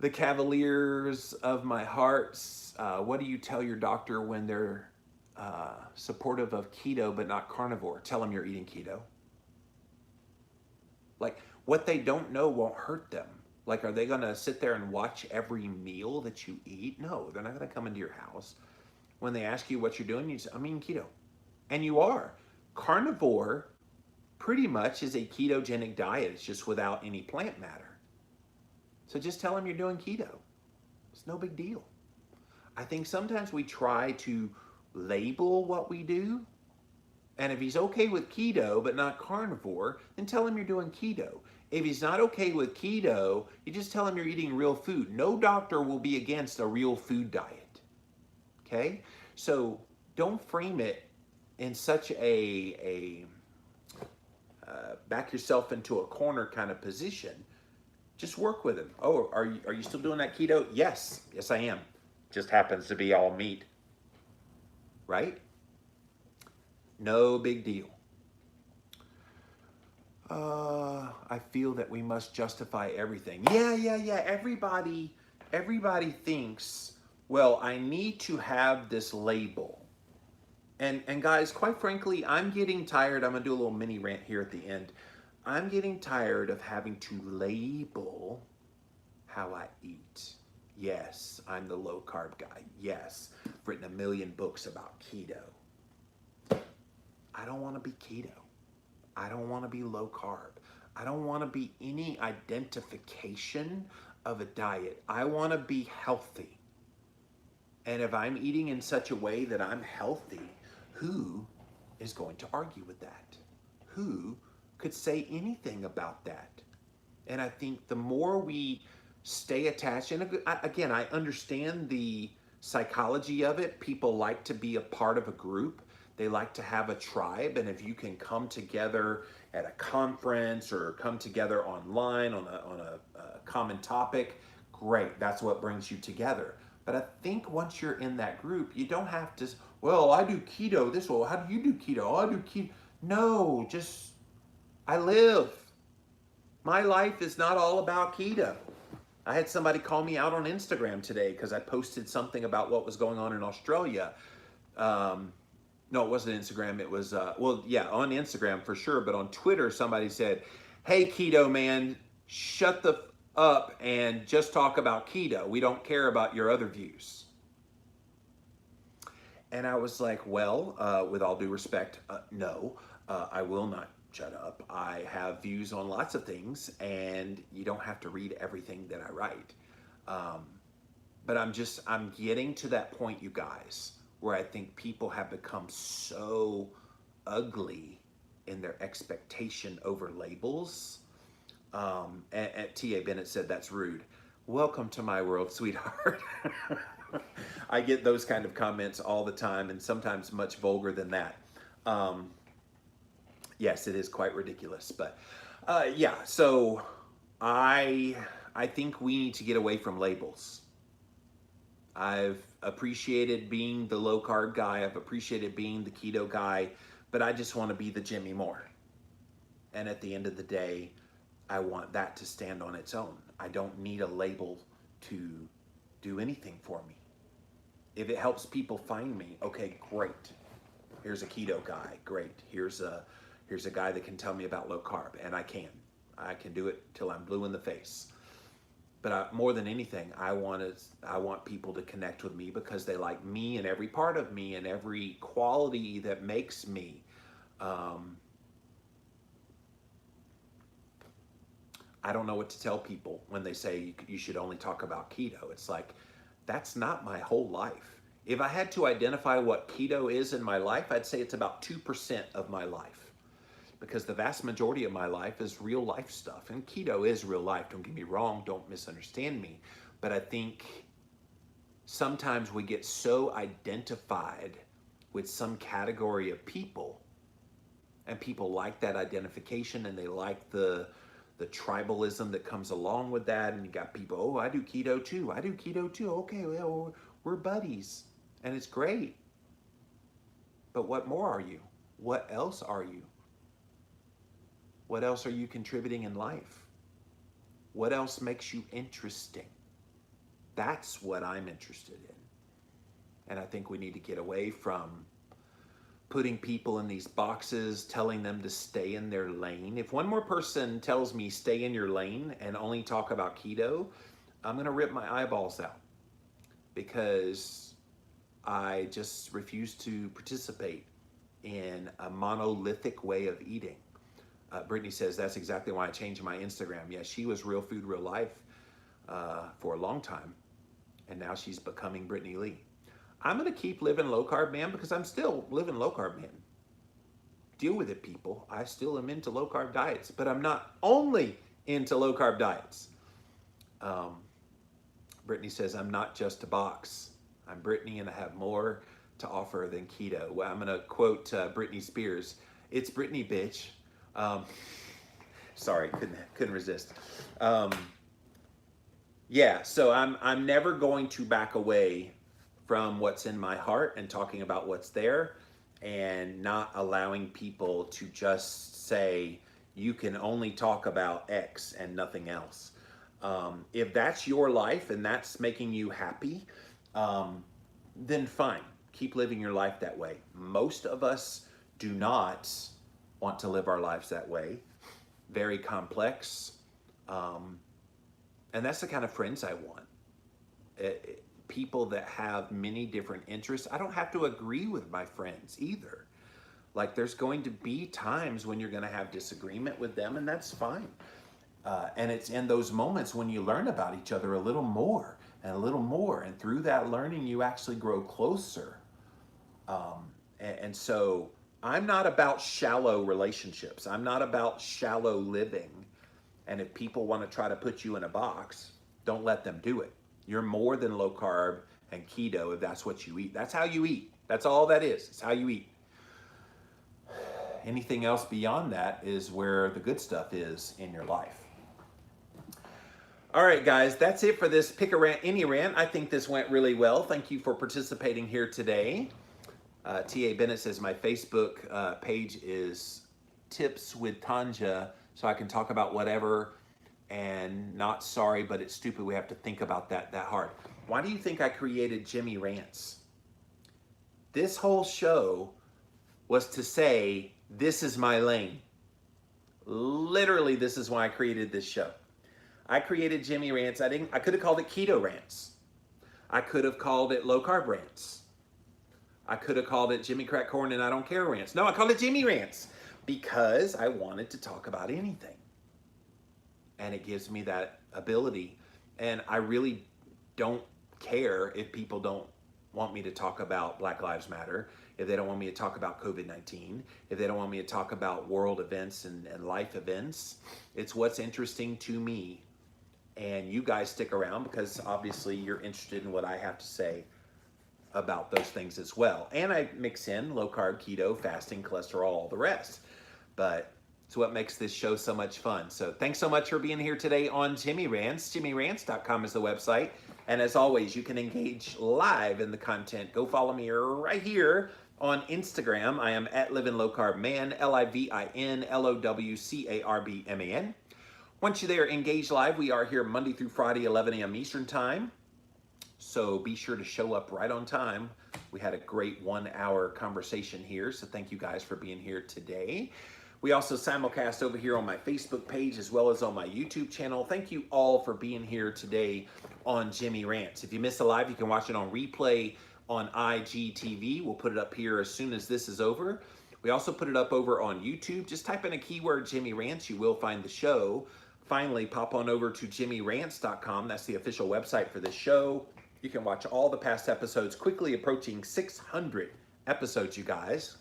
The Cavaliers of my hearts, what do you tell your doctor when they're supportive of keto but not carnivore? Tell them you're eating keto. Like, what they don't know won't hurt them. Like, are they going to sit there and watch every meal that you eat? No, they're not going to come into your house. When they ask you what you're doing, you say, I'm eating keto. And you are. Carnivore pretty much is a ketogenic diet. It's just without any plant matter. So just tell them you're doing keto. It's no big deal. I think sometimes we try to label what we do. And if he's okay with keto but not carnivore, then tell him you're doing keto. If he's not okay with keto, you just tell him you're eating real food. No doctor will be against a real food diet. Okay? So don't frame it in such a back yourself into a corner kind of position. Just work with him. Oh, are you still doing that keto? Yes. Yes, I am. Just happens to be all meat. Right? No big deal. I feel that we must justify everything. Yeah. Everybody thinks, well, I need to have this label. And guys, quite frankly, I'm getting tired. I'm going to do a little mini rant here at the end. I'm getting tired of having to label how I eat. Yes, I'm the low carb guy. Yes, I've written 1 million books about keto. I don't want to be keto. I don't want to be low carb. I don't want to be any identification of a diet. I want to be healthy. And if I'm eating in such a way that I'm healthy, who is going to argue with that? Who could say anything about that? And I think the more we stay attached, and again, I understand the psychology of it. People like to be a part of a group. They like to have a tribe, and if you can come together at a conference or come together online on a common topic, great. That's what brings you together. But I think once you're in that group, you don't have to, well, I do keto this way. How do you do keto? Oh, I do keto. No, just, I live. My life is not all about keto. I had somebody call me out on Instagram today because I posted something about what was going on in Australia. No, it wasn't Instagram. It was, well, yeah, on Instagram for sure. But on Twitter, somebody said, hey, keto man, shut the up and just talk about keto. We don't care about your other views. And I was like, well, with all due respect, no, I will not shut up. I have views on lots of things, and you don't have to read everything that I write. But I'm getting to that point, you guys, where I think people have become so ugly in their expectation over labels. And T.A. Bennett said, that's rude. Welcome to my world, sweetheart. I get those kind of comments all the time, and sometimes much vulgar than that. Yes, it is quite ridiculous, but yeah. So I think we need to get away from labels. I've appreciated being the low carb guy. I've appreciated being the keto guy, but I just want to be the Jimmy Moore. And at the end of the day, I want that to stand on its own. I don't need a label to do anything for me. If it helps people find me, okay, great. Here's a keto guy, great. Here's a guy that can tell me about low carb, and I can do it till I'm blue in the face. But more than anything, I want people to connect with me because they like me and every part of me and every quality that makes me. I don't know what to tell people when they say you should only talk about keto. It's like, that's not my whole life. If I had to identify what keto is in my life, I'd say it's about 2% of my life, because the vast majority of my life is real life stuff. And keto is real life. Don't get me wrong. Don't misunderstand me. But I think sometimes we get so identified with some category of people, and people like that identification, and they like the tribalism that comes along with that. And you got people, oh, I do keto too. I do keto too. Okay, well, we're buddies. And it's great. But what more are you? What else are you? What else are you contributing in life? What else makes you interesting? That's what I'm interested in. And I think we need to get away from putting people in these boxes, telling them to stay in their lane. If one more person tells me stay in your lane and only talk about keto, I'm going to rip my eyeballs out, because I just refuse to participate in a monolithic way of eating. Brittany says, that's exactly why I changed my Instagram. Yeah, she was Real Food, Real Life for a long time, and now she's becoming Brittany Lee. I'm going to keep living low carb, man, because I'm still living low carb, man. Deal with it, people. I still am into low carb diets, but I'm not only into low carb diets. Brittany says, I'm not just a box. I'm Brittany, and I have more to offer than keto. Well, I'm going to quote Britney Spears. It's Brittany, bitch. Sorry, couldn't resist. Yeah, so I'm never going to back away from what's in my heart and talking about what's there, and not allowing people to just say you can only talk about X and nothing else. If that's your life and that's making you happy, then fine, keep living your life that way. Most of us do not want to live our lives that way. Very complex. And that's the kind of friends I want. People that have many different interests. I don't have to agree with my friends either. Like, there's going to be times when you're going to have disagreement with them, and that's fine. And it's in those moments when you learn about each other a little more and a little more. And through that learning, you actually grow closer. And so I'm not about shallow relationships. I'm not about shallow living. And if people want to try to put you in a box, don't let them do it. You're more than low carb and keto if that's what you eat. That's how you eat. That's all that is. It's how you eat. anything else beyond that is where the good stuff is in your life. All right, guys, that's it for this Pick a Rant, Any Rant. I think this went really well. Thank you for participating here today. T.A. Bennett says my Facebook page is Tips with Tanja, so I can talk about whatever, and not sorry, but it's stupid we have to think about that hard. Why do you think I created Jimmy Rants? This whole show was to say, this is my lane. Literally, this is why I created this show. I created Jimmy Rants. I could have called it Keto Rants. I could have called it Low Carb Rants. I could have called it Jimmy Crack Corn and I Don't Care Rants. No, I called it Jimmy Rants because I wanted to talk about anything. And it gives me that ability. And I really don't care if people don't want me to talk about Black Lives Matter, if they don't want me to talk about COVID-19, if they don't want me to talk about world events and life events. It's what's interesting to me. And you guys stick around because obviously you're interested in what I have to say about those things as well. And I mix in low carb, keto, fasting, cholesterol, all the rest. But it's what makes this show so much fun. So thanks so much for being here today on Jimmy Rants. JimmyRants.com is the website. And as always, you can engage live in the content. Go follow me right here on Instagram. I am at Living Low Carb Man, LIVINLOWCARBMAN. Once you're there, engage live. We are here Monday through Friday, 11 a.m. Eastern Time. So be sure to show up right on time. We had a great 1-hour conversation here. So thank you guys for being here today. We also simulcast over here on my Facebook page as well as on my YouTube channel. Thank you all for being here today on Jimmy Rants. If you missed the live, you can watch it on replay on IGTV. We'll put it up here as soon as this is over. We also put it up over on YouTube. Just type in a keyword Jimmy Rants. You will find the show. Finally, pop on over to JimmyRants.com. That's the official website for this show. You can watch all the past episodes, quickly approaching 600 episodes, you guys.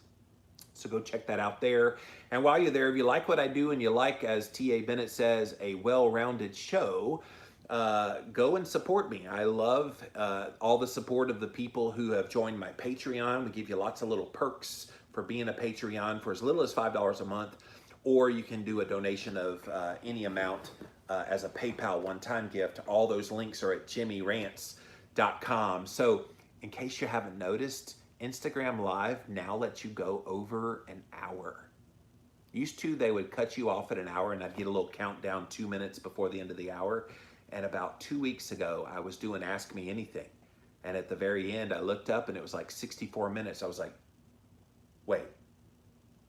So go check that out there. And while you're there, if you like what I do and you like, as T.A. Bennett says, a well-rounded show, go and support me. I love all the support of the people who have joined my Patreon. We give you lots of little perks for being a Patreon for as little as $5 a month, or you can do a donation of any amount as a PayPal one-time gift. All those links are at JimmyRants.com. So in case you haven't noticed, Instagram Live now lets you go over an hour. Used to, they would cut you off at an hour and I'd get a little countdown 2 minutes before the end of the hour. And about 2 weeks ago, I was doing Ask Me Anything. And at the very end, I looked up and it was like 64 minutes. I was like, wait,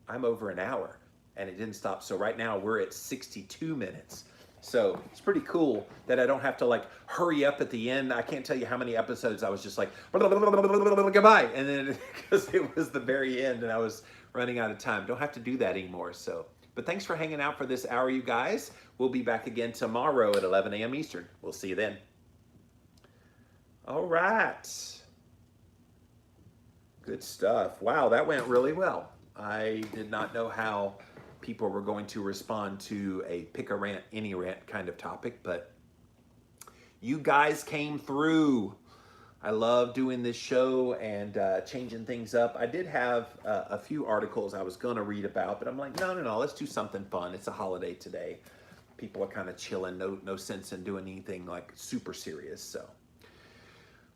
I'm over an hour. And it didn't stop. So right now we're at 62 minutes. So it's pretty cool that I don't have to like hurry up at the end. I can't tell you how many episodes I was just like, goodbye. And then because it was the very end and I was running out of time. Don't have to do that anymore. So, but thanks for hanging out for this hour, you guys. We'll be back again tomorrow at 11 a.m. Eastern. We'll see you then. All right. Good stuff. Wow, that went really well. I did not know how people were going to respond to a pick a rant, any rant kind of topic, but you guys came through. I love doing this show and changing things up. I did have a few articles I was going to read about, but I'm like, no, let's do something fun. It's a holiday today. People are kind of chilling. No sense in doing anything like super serious. So,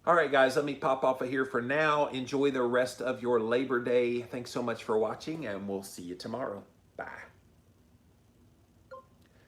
all right, guys, let me pop off of here for now. Enjoy the rest of your Labor Day. Thanks so much for watching, and we'll see you tomorrow. Bye.